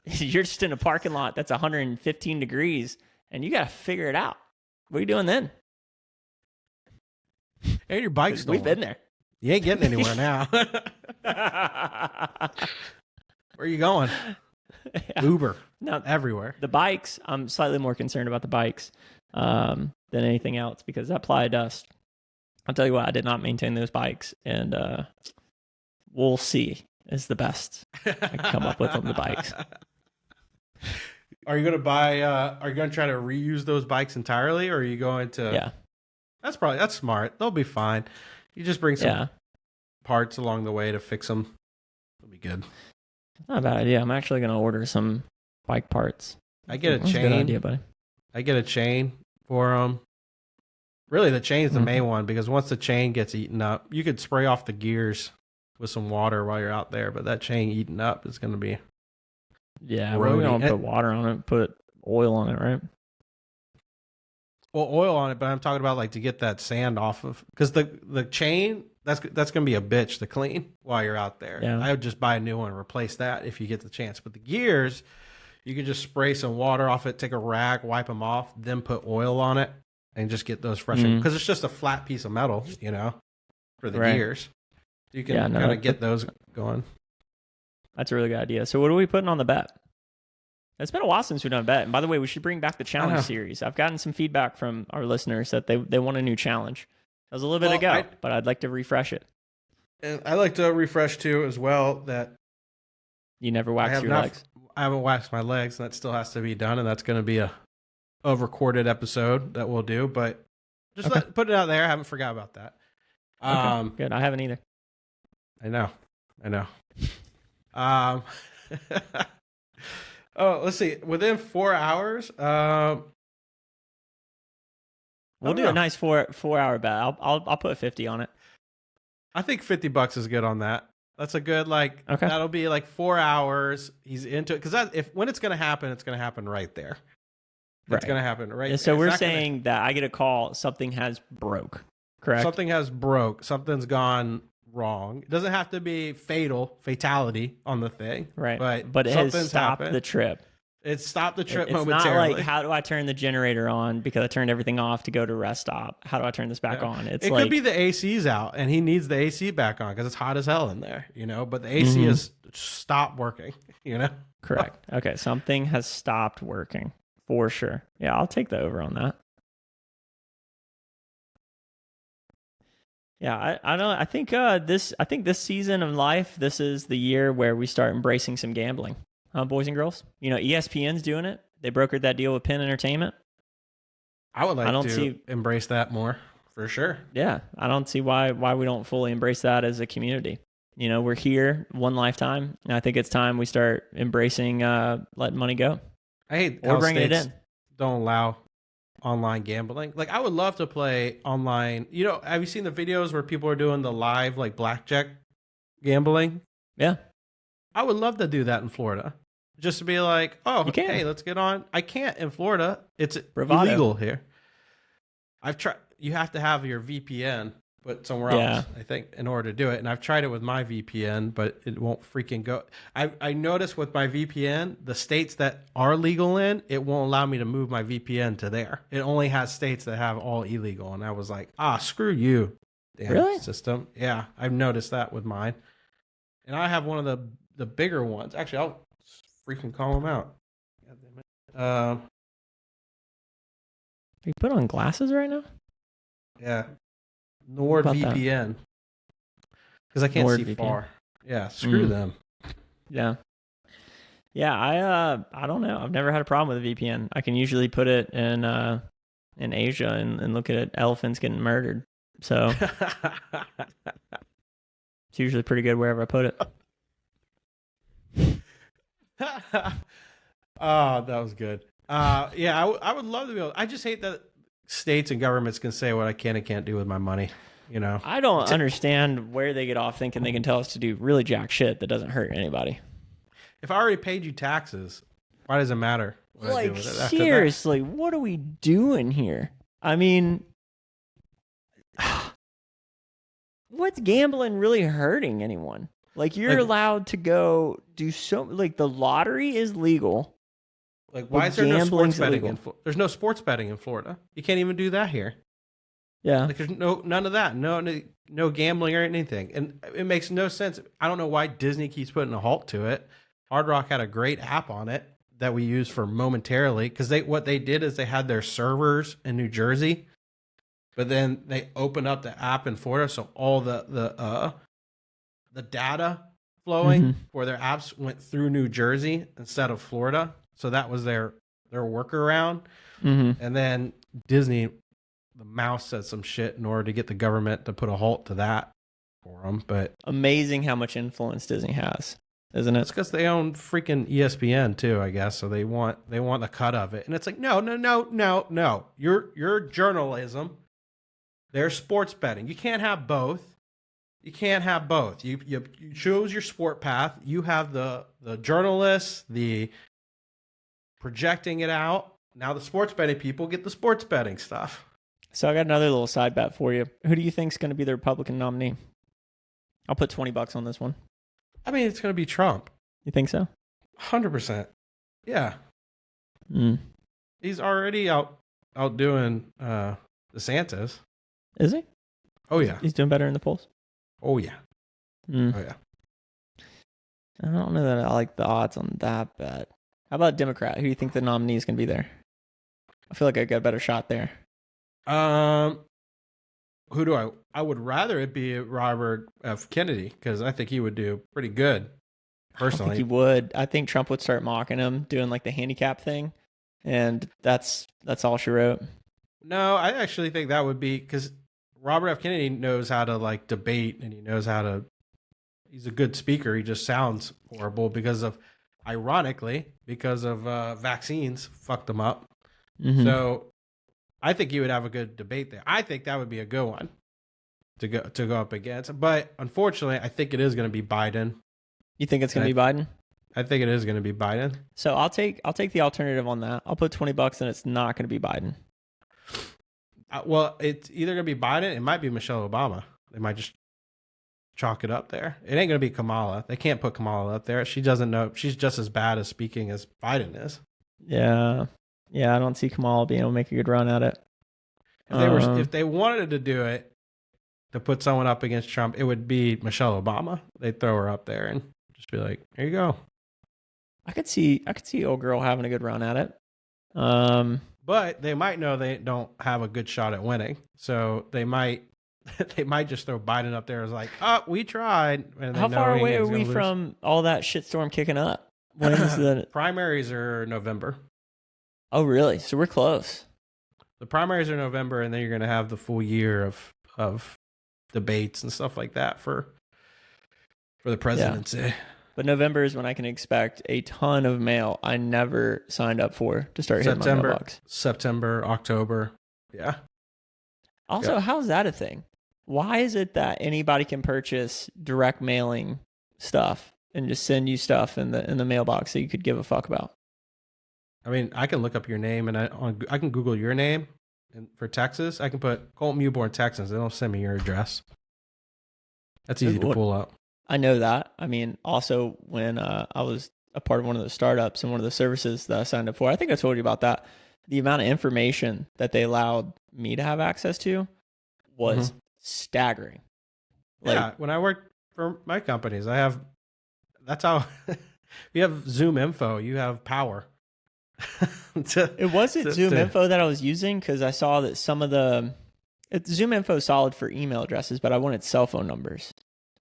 Speaker 2: You're just in a parking lot that's 115 degrees, and you got to figure it out. What are you doing then?
Speaker 3: And your bike's stolen.
Speaker 2: We've been there.
Speaker 3: You ain't getting anywhere now. Where are you going? Yeah. Uber.
Speaker 2: Now,
Speaker 3: everywhere.
Speaker 2: The bikes, I'm slightly more concerned about the bikes than anything else because that ply dust. I'll tell you what, I did not maintain those bikes, and we'll see is the best I can come up with on the bikes.
Speaker 3: Are you going to buy, are you going to try to reuse those bikes entirely, or are you going to?
Speaker 2: Yeah.
Speaker 3: That's smart. They'll be fine. You just bring some parts along the way to fix them. It'll be good.
Speaker 2: Not a bad idea. I'm actually going to order some bike parts.
Speaker 3: I get a
Speaker 2: That's
Speaker 3: chain.
Speaker 2: a good idea, buddy.
Speaker 3: I get a chain for them. Really, the chain's the main one because once the chain gets eaten up, you could spray off the gears with some water while you're out there, but that chain eaten up is going to be
Speaker 2: we're going to put water on it, put oil on it, right?
Speaker 3: Well, oil on it, but I'm talking about to get that sand off of, because the chain, that's going to be a bitch to clean while you're out there.
Speaker 2: Yeah.
Speaker 3: I would just buy a new one and replace that if you get the chance. But the gears, you can just spray some water off it, take a rag, wipe them off, then put oil on it and just get those fresh. Because it's just a flat piece of metal, for the gears. You can kind of get those going.
Speaker 2: That's a really good idea. So what are we putting on the bet? It's been a while since we've done a bet. And by the way, we should bring back the challenge series. I've gotten some feedback from our listeners that they want a new challenge. That was a little bit ago, but I'd like to refresh it.
Speaker 3: And I like to refresh too as well that
Speaker 2: you never wax your legs.
Speaker 3: I haven't waxed my legs, and that still has to be done, and that's going to be a recorded episode that we'll do. But Just
Speaker 2: Okay.
Speaker 3: put it out there. I haven't forgot about that.
Speaker 2: Okay, good. I haven't either.
Speaker 3: I know. Um, oh, let's see. Within 4 hours,
Speaker 2: We'll do a nice 4 hour bet. I'll put 50 on it.
Speaker 3: I think $50 is good on that. That's a good
Speaker 2: Okay.
Speaker 3: That'll be like 4 hours. He's into it because when it's gonna happen right there. It's
Speaker 2: Right.
Speaker 3: gonna happen right.
Speaker 2: And so
Speaker 3: there.
Speaker 2: we're
Speaker 3: It's not
Speaker 2: saying that I get a call, something has broke. Correct.
Speaker 3: something has broke. Something's gone wrong. It doesn't have to be fatality on the thing.
Speaker 2: Right.
Speaker 3: But
Speaker 2: it has
Speaker 3: something's
Speaker 2: stopped
Speaker 3: happened.
Speaker 2: the trip.
Speaker 3: It stopped the trip
Speaker 2: It's not
Speaker 3: momentarily.
Speaker 2: like, how do I turn the generator on because I turned everything off to go to rest stop? How do I turn this back on? It's
Speaker 3: it
Speaker 2: like,
Speaker 3: could be the AC's out and he needs the AC back on because it's hot as hell in there, but the AC
Speaker 2: Mhm.
Speaker 3: has stopped working,
Speaker 2: correct. Okay. Something has stopped working for sure. Yeah. I'll take the over on that. Yeah. I don't, I think this season of life, this is the year where we start embracing some gambling. Boys and girls, ESPN's doing it. They brokered that deal with Penn Entertainment.
Speaker 3: I would like
Speaker 2: I don't
Speaker 3: to
Speaker 2: see-
Speaker 3: embrace that more for sure.
Speaker 2: Yeah, I don't see why we don't fully embrace that as a community. We're here one lifetime, and I think it's time we start embracing letting money go
Speaker 3: I hate
Speaker 2: or
Speaker 3: how
Speaker 2: bringing it
Speaker 3: states
Speaker 2: in.
Speaker 3: don't allow online gambling. Like I would love to play online. Have you seen the videos where people are doing the live blackjack gambling?
Speaker 2: Yeah,
Speaker 3: I would love to do that in Florida. Just to be like, oh,
Speaker 2: You can.
Speaker 3: hey, let's get on. I can't in Florida. It's
Speaker 2: Bravado.
Speaker 3: illegal here. I've tried. You have to have your VPN put somewhere
Speaker 2: Yeah.
Speaker 3: else, I think, in order to do it. And I've tried it with my VPN, but it won't freaking go. I noticed with my VPN, the states that are legal in, it won't allow me to move my VPN to there. It only has states that have all illegal. And I was like, screw you, damn
Speaker 2: Really?
Speaker 3: system. Yeah, I've noticed that with mine. And I have one of the bigger ones. Actually, I'll freaking call them out. God damn it.
Speaker 2: Are you put on glasses right now?
Speaker 3: Yeah.
Speaker 2: about that?
Speaker 3: NordVPN. Because I can't see
Speaker 2: NordVPN.
Speaker 3: far. Yeah, screw
Speaker 2: Mm.
Speaker 3: them.
Speaker 2: Yeah. Yeah, I don't know. I've never had a problem with a VPN. I can usually put it in Asia and look at elephants getting murdered. So it's usually pretty good wherever I put it.
Speaker 3: Oh, that was good. Yeah, I would love to be able. I just hate that states and governments can say what I can and can't do with my money.
Speaker 2: I don't understand where they get off thinking they can tell us to do really jack shit that doesn't hurt anybody.
Speaker 3: If I already paid you taxes, why does it matter what I do
Speaker 2: Like,
Speaker 3: with it after that?
Speaker 2: seriously, what are we doing here? I mean, what's gambling really hurting anyone? Like, you're
Speaker 3: Like-
Speaker 2: allowed to go do the lottery is legal.
Speaker 3: Like, why is there no sports betting in Florida? There's no sports betting in Florida. You can't even do that here.
Speaker 2: Yeah.
Speaker 3: Like, there's none of that. No gambling or anything. And it makes no sense. I don't know why Disney keeps putting a halt to it. Hard Rock had a great app on it that we use for momentarily because what they did is they had their servers in New Jersey, but then they opened up the app in Florida, so all the data flowing for their apps went through New Jersey instead of Florida. So that was their workaround.
Speaker 2: Mm-hmm.
Speaker 3: And then Disney, the mouse said some shit in order to get the government to put a halt to that for them. But
Speaker 2: Amazing how much influence Disney has, isn't
Speaker 3: it's
Speaker 2: it?
Speaker 3: because they own freaking ESPN too, I guess. So they want a cut of it. And it's like, no. Your journalism, there's sports betting. You can't have both. You can't have both. You choose your sport path. You have the journalists, the projecting it out. Now the sports betting people get the sports betting stuff.
Speaker 2: So I got another little side bet for you. Who do you think's going to be the Republican nominee? I'll put $20 on this one.
Speaker 3: I mean, it's going to be Trump.
Speaker 2: You think so?
Speaker 3: 100%. Yeah.
Speaker 2: Mm.
Speaker 3: He's already outdoing DeSantis.
Speaker 2: Is he?
Speaker 3: Oh, yeah.
Speaker 2: He's doing better in the polls?
Speaker 3: Oh, yeah.
Speaker 2: Mm.
Speaker 3: Oh, yeah.
Speaker 2: I don't know that I like the odds on that bet. How about Democrat? Who do you think the nominee is going to be there? I feel like I got a better shot there.
Speaker 3: Who do I would rather it be Robert F. Kennedy because I think he would do pretty good.
Speaker 2: I don't
Speaker 3: Personally,
Speaker 2: think he would. I think Trump would start mocking him, doing like the handicap thing, and that's all she wrote.
Speaker 3: No, I actually think that would be because Robert F. Kennedy knows how to like debate, and he knows how to. He's a good speaker. He just sounds horrible ironically, because of vaccines fucked him up.
Speaker 2: Mhm.
Speaker 3: So I think you would have a good debate there. I think that would be a good one to go up against. But unfortunately, I think it is going to be Biden.
Speaker 2: You think it's going to be Biden?
Speaker 3: I think it is going to be Biden.
Speaker 2: So I'll take the alternative on that. I'll put $20 and it's not going to be Biden.
Speaker 3: Well, it's either going to be Biden. It might be Michelle Obama. They might just chalk it up there. It ain't going to be Kamala. They can't put Kamala up there. She doesn't know. She's just as bad at speaking as Biden is.
Speaker 2: Yeah. Yeah, I don't see Kamala being able to make a good run at it.
Speaker 3: If they wanted to do it to put someone up against Trump, it would be Michelle Obama. They'd throw her up there and just be like, "Here you go."
Speaker 2: I could see old girl having a good run at it.
Speaker 3: But they might know they don't have a good shot at winning, so they might just throw Biden up there as like, "Oh, we tried." And they
Speaker 2: How
Speaker 3: know
Speaker 2: far
Speaker 3: he's
Speaker 2: away are
Speaker 3: gonna
Speaker 2: we
Speaker 3: lose.
Speaker 2: from all that shitstorm kicking up? When's the?
Speaker 3: Primaries are November.
Speaker 2: Oh, really? So we're close.
Speaker 3: The primaries are November, and then you're going to have the full year of debates and stuff like that for the presidency.
Speaker 2: But November is when I can expect a ton of mail I never signed up for to start hitting my mailbox.
Speaker 3: September, October. Yeah.
Speaker 2: Also, how's that a thing? Why is it that anybody can purchase direct mailing stuff and just send you stuff in the mailbox that you could give a fuck about?
Speaker 3: I mean, I can look up your name, and I can Google your name, and for Texas, I can put Colton Mewborn, Texans. They don't send me your address. That's easy to pull up.
Speaker 2: I know that. I mean, also when I was a part of one of the startups and one of the services that I signed up for, I think I told you about that. The amount of information that they allowed me to have access to was staggering.
Speaker 3: Yeah, when I worked for my companies, that's how you have Zoom info, you have power.
Speaker 2: It wasn't Zoom info that I was using because I saw that some of Zoom info is solid for email addresses, but I wanted cell phone numbers.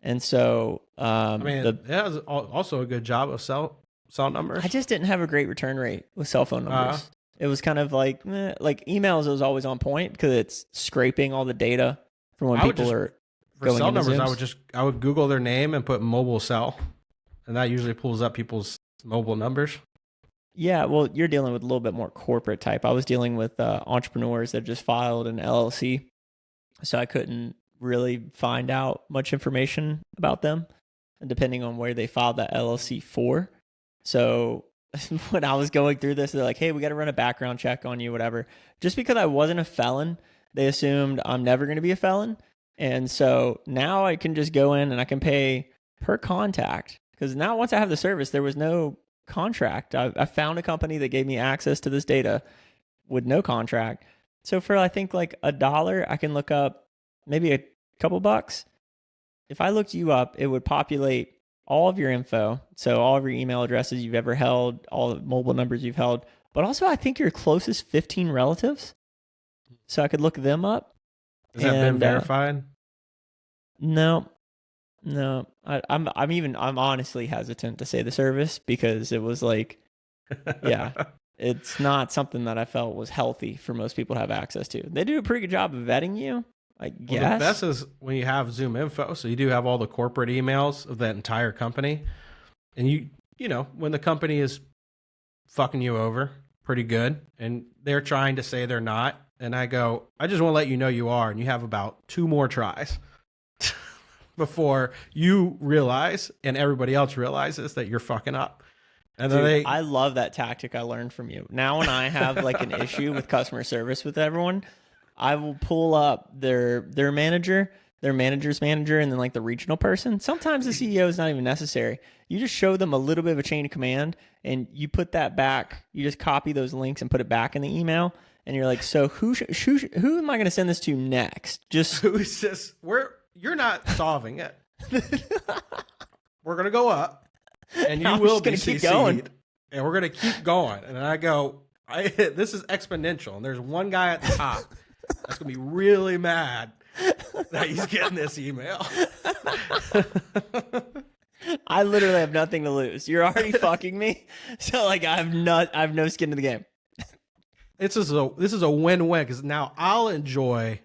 Speaker 2: And so,
Speaker 3: it was also a good job of cell numbers.
Speaker 2: I just didn't have a great return rate with cell phone numbers. It was kind of like emails. It was always on point because it's scraping all the data from when people are going
Speaker 3: for cell
Speaker 2: into
Speaker 3: numbers.
Speaker 2: Zooms.
Speaker 3: I would Google their name and put mobile cell, and that usually pulls up people's mobile numbers.
Speaker 2: Yeah, well, you're dealing with a little bit more corporate type. I was dealing with entrepreneurs that just filed an LLC, so I couldn't really find out much information about them, and depending on where they filed that LLC for. So when I was going through this, they're like, "Hey, we got to run a background check on you, whatever." Just because I wasn't a felon, they assumed I'm never going to be a felon, and so now I can just go in and I can pay per contact because now once I have the service, there was no contract. I found a company that gave me access to this data with no contract. So for I think like $1, I can look up maybe a couple bucks. If I looked you up, it would populate all of your info. So all of your email addresses you've ever held, all the mobile numbers you've held, but also I think your closest 15 relatives. So I could look them up.
Speaker 3: Has that been verified?
Speaker 2: No. I'm honestly hesitant to say the service because it was like, yeah, it's not something that I felt was healthy for most people to have access to. They do a pretty good job of vetting you, I guess.
Speaker 3: Well, the best is when you have Zoom info. So you do have all the corporate emails of that entire company. And you know, when the company is fucking you over pretty good and they're trying to say they're not. And I go, I just want to let you know you are. And you have about 2 more tries before you realize and everybody else realizes that you're fucking up. And then
Speaker 2: I love that tactic I learned from you. Now when I have like an issue with customer service with everyone, I will pull up their manager, their manager's manager, and then like the regional person. Sometimes the CEO is not even necessary. You just show them a little bit of a chain of command and you put that back. You just copy those links and put it back in the email. And you're like, so who am I going to send this to next? Just
Speaker 3: who's this? You're not solving it. We're going to go up and you will be
Speaker 2: keep
Speaker 3: CC'd,
Speaker 2: going.
Speaker 3: and we're going to keep going. And then I go, this is exponential. And there's one guy at the top that's going to be really mad that he's getting this email.
Speaker 2: I literally have nothing to lose. You're already fucking me. So like I have no skin in the game.
Speaker 3: this is a win-win because now I'll enjoy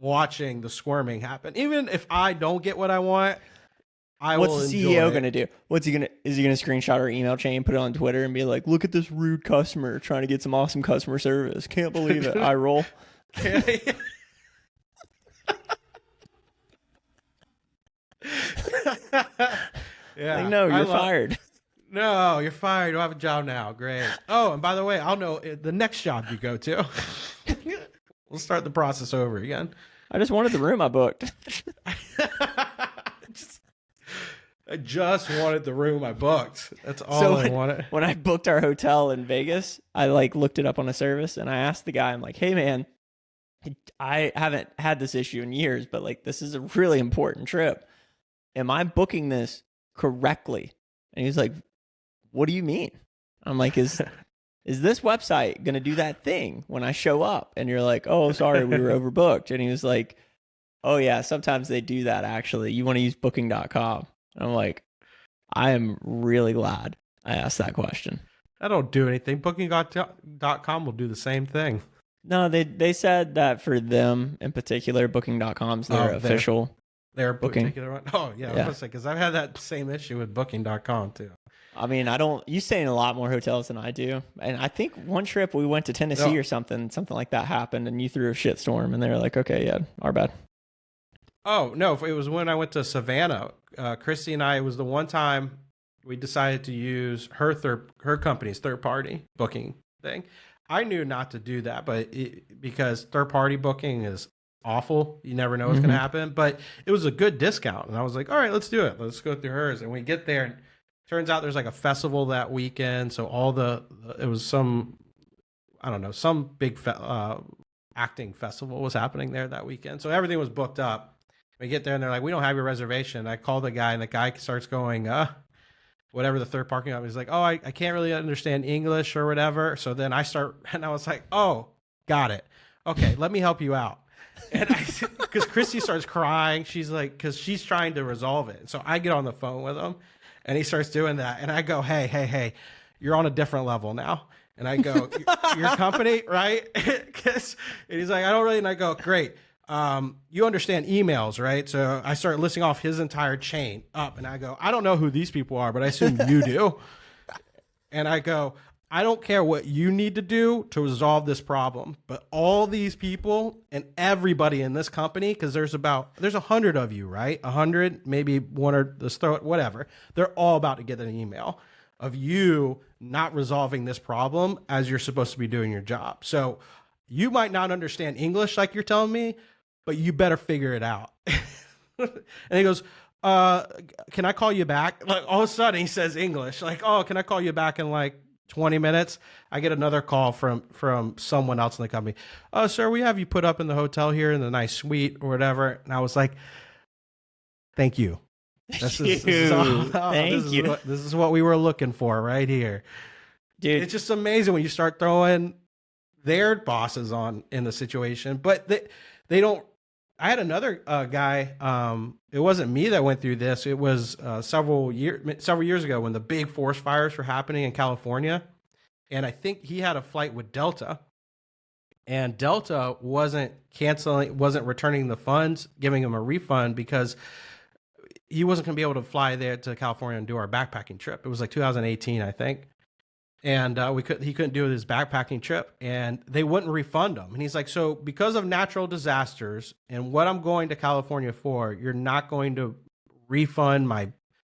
Speaker 3: watching the squirming happen. Even if I don't get what I want,
Speaker 2: What's
Speaker 3: will
Speaker 2: the
Speaker 3: enjoy
Speaker 2: CEO
Speaker 3: it.
Speaker 2: gonna do? Is he gonna screenshot our email chain, put it on Twitter, and be like, "Look at this rude customer trying to get some awesome customer service. Can't believe it." I roll.
Speaker 3: Yeah.
Speaker 2: Like, no, you're fired.
Speaker 3: No, you're fired. You'll have a job now. Great. Oh, and by the way, I'll know the next job you go to. We'll start the process over again.
Speaker 2: I just wanted the room I booked.
Speaker 3: I just wanted the room I booked. That's all
Speaker 2: So
Speaker 3: I wanted.
Speaker 2: When I booked our hotel in Vegas, I like looked it up on a service and I asked the guy, I'm like, "Hey man, I haven't had this issue in years, but like this is a really important trip. Am I booking this correctly?" And he was like, "What do you mean?" I'm like, Is this website gonna do that thing when I show up?" And you're like, "Oh, sorry, we were overbooked." And he was like, "Oh yeah, sometimes they do that actually. You want to use booking.com." And I'm like, I am really glad I asked that question.
Speaker 3: I don't do anything. Booking.com will do the same thing.
Speaker 2: No, they said that for them in particular, booking.com's their official.
Speaker 3: Their
Speaker 2: Booking.
Speaker 3: particular one. Oh, yeah. I was
Speaker 2: Yeah.
Speaker 3: gonna say, because I've had that same issue with booking.com too.
Speaker 2: I mean, you stay in a lot more hotels than I do. And I think one trip we went to Tennessee
Speaker 3: No.
Speaker 2: or something like that happened and you threw a shitstorm and they were like, "Okay, yeah, our bad."
Speaker 3: Oh, no. It was when I went to Savannah. Christy and I, it was the one time we decided to use her company's third-party booking thing. I knew not to do that, but because third-party booking is awful. You never know what's going to happen. But it was a good discount. And I was like, all right, let's do it. Let's go through hers. And we get there, and turns out there's like a festival that weekend. So it was some big acting festival was happening there that weekend. So everything was booked up. We get there and they're like, "We don't have your reservation." I call the guy and the guy starts going, whatever the third parking lot. He's like, "Oh, I can't really understand English or whatever." So then I was like, "Oh, got it. Okay, let me help you out." And because Christy starts crying, she's like, because she's trying to resolve it. So I get on the phone with him and he starts doing that. And I go, hey, you're on a different level now. And I go, "Your company, right?" And he's like, "I don't really." And I go, "Great. You understand emails, right?" So I start listing off his entire chain up and I go, "I don't know who these people are, but I assume you do." And I go, "I don't care what you need to do to resolve this problem, but all these people and everybody in this company, because there's 100 of you, right? 100, maybe one or whatever. They're all about to get an email of you not resolving this problem as you're supposed to be doing your job. So you might not understand English like you're telling me, but you better figure it out." And he goes, "Can I call you back?" Like all of a sudden he says English, like, "Oh, can I call you back in like 20 minutes?" I get another call from someone else in the company. "Oh, sir, we have you put up in the hotel here in the nice suite or whatever." And I was like, "Thank you. This is what we were looking for right here."
Speaker 2: Dude,
Speaker 3: It's just amazing when you start throwing their bosses on in the situation, but they don't. I had another guy. It wasn't me that went through this. It was several years ago when the big forest fires were happening in California, and I think he had a flight with Delta, and Delta wasn't returning the funds, giving him a refund because he wasn't going to be able to fly there to California and do our backpacking trip. It was like 2018, I think. And he couldn't do his backpacking trip, and they wouldn't refund him. And he's like, "So because of natural disasters and what I'm going to California for, you're not going to refund my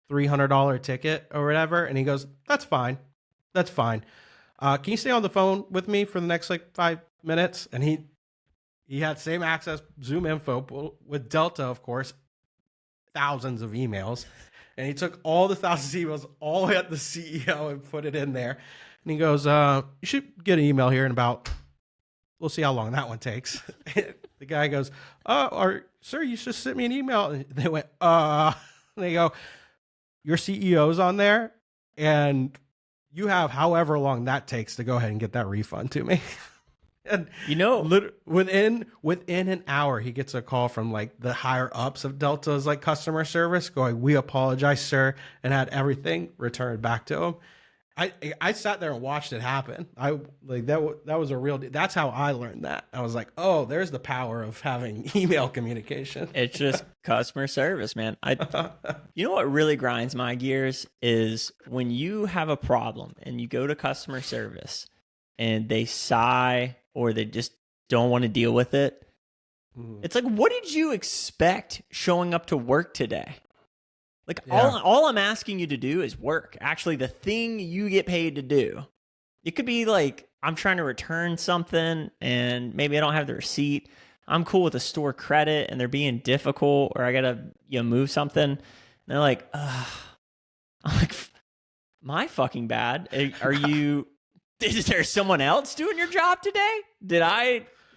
Speaker 3: $300 ticket or whatever?" And he goes, "That's fine. That's fine. Can you stay on the phone with me for the next like 5 minutes?" And he had same access, Zoom info with Delta, of course, thousands of emails. And he took all the thousands of emails all the way at the CEO and put it in there. And he goes, "You should get an email here in about," we'll see how long that one takes. The guy goes, "Sir, you just sent me an email." And they went, And they go, "Your CEO's on there, and you have however long that takes to go ahead and get that refund to me." And within an hour, he gets a call from like the higher ups of Delta's like customer service going, "We apologize, sir," and had everything returned back to him. I sat there and watched it happen. I like that was a real. That's how I learned that. I was like, oh, there's the power of having email communication.
Speaker 2: It's just customer service, man. You know what really grinds my gears is when you have a problem and you go to customer service and they sigh or they just don't want to deal with it. It's like, what did you expect showing up to work today? Like, all I'm asking you to do is work. Actually, the thing you get paid to do. It could be like, I'm trying to return something and maybe I don't have the receipt. I'm cool with the store credit and they're being difficult, or I got to move something. And they're like, ugh. I'm like, my fucking bad. Are you, is there someone else doing your job today?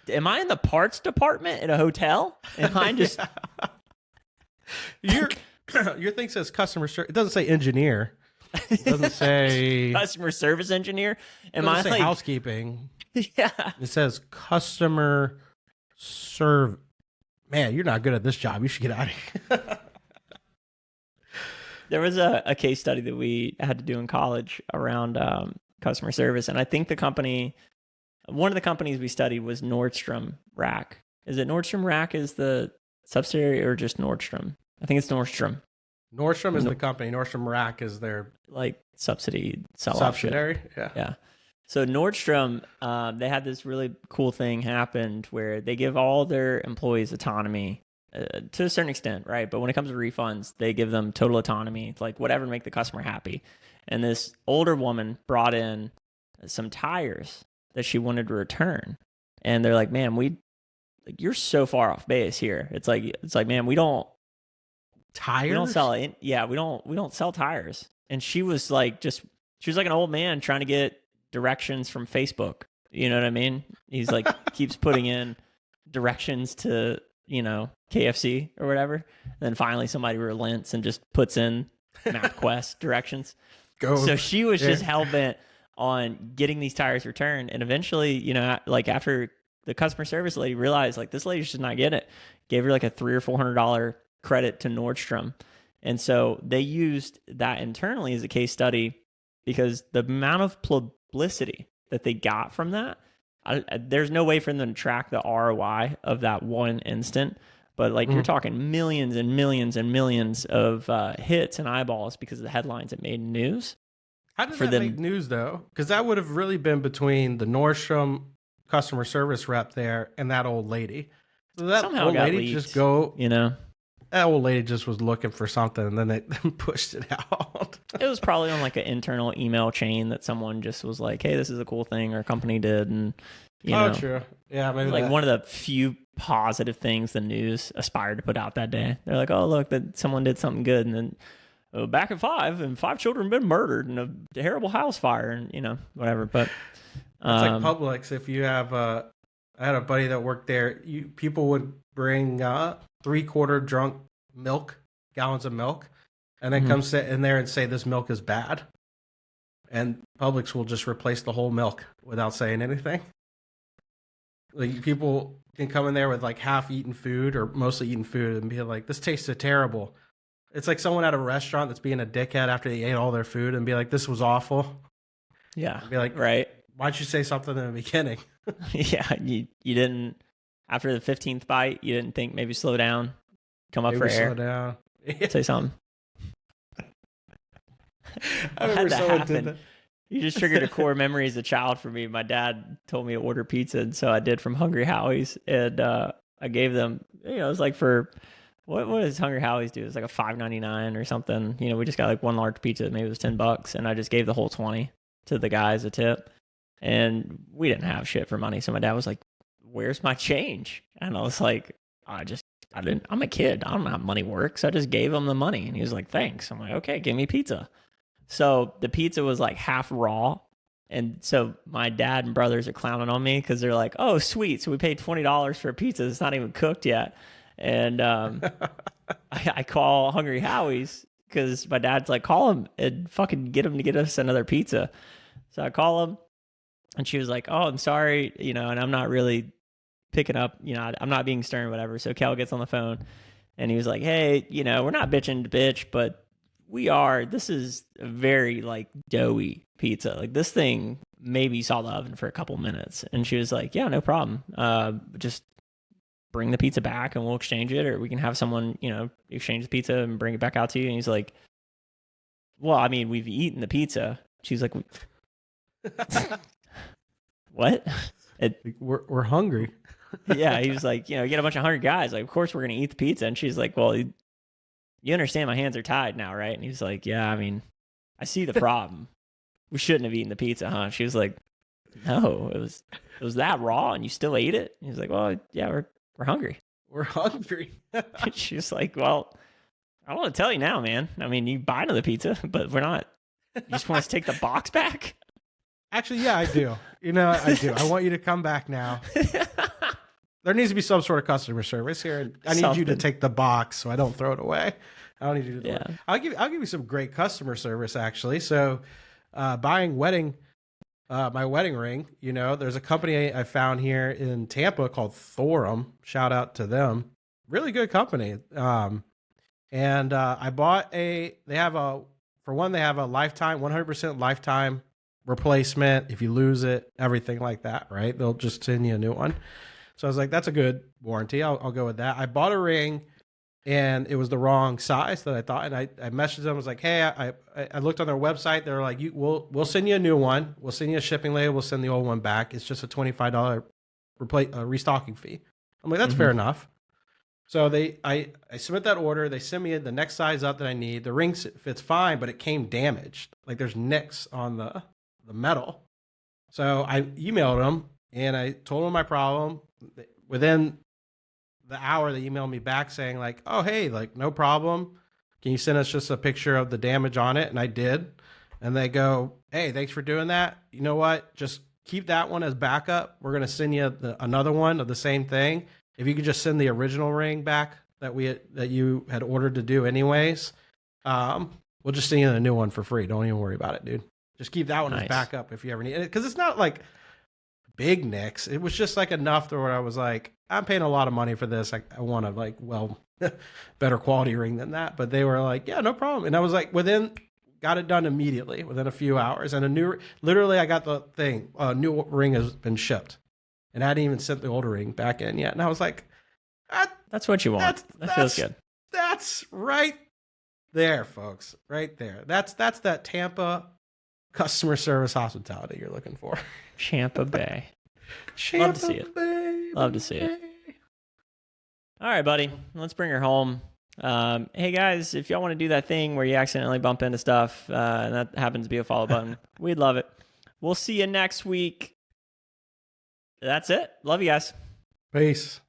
Speaker 2: Am I in the parts department at a hotel? Am I just...
Speaker 3: Your thing says customer service. It doesn't say engineer. It doesn't say
Speaker 2: customer service engineer.
Speaker 3: Am I say housekeeping?
Speaker 2: Yeah.
Speaker 3: It says customer serve. Man, you're not good at this job. You should get out of here.
Speaker 2: There was a case study that we had to do in college around customer service, and I think one of the companies we studied was Nordstrom Rack. Is it Nordstrom Rack is the subsidiary or just Nordstrom? I think it's Nordstrom.
Speaker 3: Nordstrom is the company. Nordstrom Rack is their
Speaker 2: like
Speaker 3: subsidiary.
Speaker 2: Yeah. So Nordstrom, they had this really cool thing happened where they give all their employees autonomy to a certain extent, right? But when it comes to refunds, they give them total autonomy, like whatever to make the customer happy. And this older woman brought in some tires that she wanted to return, and they're like, "Man, you're so far off base here." It's like, man, we don't.
Speaker 3: Tires?
Speaker 2: We don't sell it. Yeah, we don't sell tires. And she was like an old man trying to get directions from Facebook. You know what I mean? He's like keeps putting in directions to, KFC or whatever. And then finally somebody relents and just puts in MapQuest directions. So she was just hell bent on getting these tires returned. And eventually, like after the customer service lady realized like this lady's just not getting it, gave her like a $300 or $400 credit to Nordstrom. And so they used that internally as a case study because the amount of publicity that they got from that, there's no way for them to track the ROI of that one instant. But like you're talking millions and millions and millions of hits and eyeballs because of the headlines it made in news.
Speaker 3: How did that make news though? Because that would have really been between the Nordstrom customer service rep there and that old lady. So that
Speaker 2: somehow
Speaker 3: old
Speaker 2: got
Speaker 3: lady
Speaker 2: leaked,
Speaker 3: just go, that old lady just was looking for something, and then they pushed it out.
Speaker 2: It was probably on like an internal email chain that someone just was like, "Hey, this is a cool thing," our company did, and
Speaker 3: true, yeah, maybe
Speaker 2: like one of the few positive things the news aspired to put out that day. They're like, "Oh, look, that someone did something good," and then back at 5 children been murdered in a terrible house fire, and whatever. But
Speaker 3: it's like Publix. If you have, I had a buddy that worked there. People would bring 3/4 drunk gallons of milk, and then come sit in there and say this milk is bad, and Publix will just replace the whole milk without saying anything. Like people can come in there with like half-eaten food or mostly eaten food and be like, "This tasted terrible." It's like someone at a restaurant that's being a dickhead after they ate all their food and be like, "This was awful."
Speaker 2: Yeah,
Speaker 3: and be like,
Speaker 2: right?
Speaker 3: Why'd you say something in the beginning?
Speaker 2: Yeah, you didn't. After the 15th bite, you didn't think maybe slow down, come up for air,
Speaker 3: slow down,
Speaker 2: say something.
Speaker 3: I remember someone did that.
Speaker 2: You just triggered a core memory as a child for me. My dad told me to order pizza, and so I did from Hungry Howie's, and I gave them. It was like for what does Hungry Howie's do? It's like a $5.99 or something. We just got like one large pizza, maybe it was $10, and I just gave the whole 20 to the guy as a tip. And we didn't have shit for money, so my dad was like, "Where's my change?" And I was like, I'm a kid. I don't know how money works. I just gave him the money. And he was like, "Thanks." I'm like, "Okay, give me pizza." So the pizza was like half raw. And so my dad and brothers are clowning on me because they're like, "Oh, sweet. So we paid $20 for a pizza. It's not even cooked yet." And I call Hungry Howie's because my dad's like, "Call him and fucking get him to get us another pizza." So I call him. And she was like, "Oh, I'm sorry, and I'm not really picking up, I'm not being stern, whatever." So Kel gets on the phone and he was like, "Hey, we're not bitching to bitch, but This is a very like doughy pizza. Like this thing maybe saw the oven for a couple minutes. And she was like, yeah, no problem. Just bring the pizza back and we'll exchange it, or we can have someone, exchange the pizza and bring it back out to you. And he's like, well, I mean, we've eaten the pizza. She's like, what?
Speaker 3: We're hungry.
Speaker 2: Yeah, he was like, you get a bunch of hungry guys. Like, of course we're gonna eat the pizza. And she's like, well, you understand my hands are tied now, right? And he's like, yeah, I mean, I see the problem. We shouldn't have eaten the pizza, huh? She was like, no, it was that raw, and you still ate it. And he's like, well, yeah, we're hungry.
Speaker 3: We're hungry.
Speaker 2: She's like, well, I want to tell you now, man. I mean, you buy another pizza, but we're not. You just want us to take the box back?
Speaker 3: Actually, yeah, I do. I do. I want you to come back now. There needs to be some sort of customer service here. I need you to take the box so I don't throw it away. I don't need you to do it. I'll give you some great customer service, actually. So buying my wedding ring, there's a company I found here in Tampa called Thorum. Shout out to them. Really good company. And I bought they have a 100% lifetime replacement. If you lose it, everything like that, right? They'll just send you a new one. So I was like, that's a good warranty. I'll go with that. I bought a ring and it was the wrong size that I thought. And I messaged them. I was like, hey, I looked on their website. They were like, we'll send you a new one. We'll send you a shipping label. We'll send the old one back. It's just a $25 restocking fee. I'm like, that's fair enough. So I submit that order. They send me the next size up that I need. The ring fits fine, but it came damaged. Like there's nicks on the metal. So I emailed them and I told them my problem. Within the hour, they emailed me back saying like, oh, hey, like no problem. Can you send us just a picture of the damage on it? And I did. And they go, hey, thanks for doing that. You know what? Just keep that one as backup. We're going to send you another one of the same thing. If you could just send the original ring back that you had ordered to do anyways, we'll just send you a new one for free. Don't even worry about it, dude. Just keep that one as backup if you ever need it. Because it's not like big nicks. It was just like enough to where I was like, I'm paying a lot of money for this. I want a better quality ring than that. But they were like, yeah, no problem. And I was like, got it done immediately within a few hours. And literally I got the thing, a new ring has been shipped. And I hadn't even sent the older ring back in yet. And I was like,
Speaker 2: that's what you want. That feels good.
Speaker 3: That's right there, folks. Right there. That's that Tampa customer service hospitality you're looking for.
Speaker 2: Champa Bay. Love to see it. Love to see it. All right, buddy. Let's bring her home. Hey, guys, if y'all want to do that thing where you accidentally bump into stuff, and that happens to be a follow button, we'd love it. We'll see you next week. That's it. Love you guys.
Speaker 3: Peace.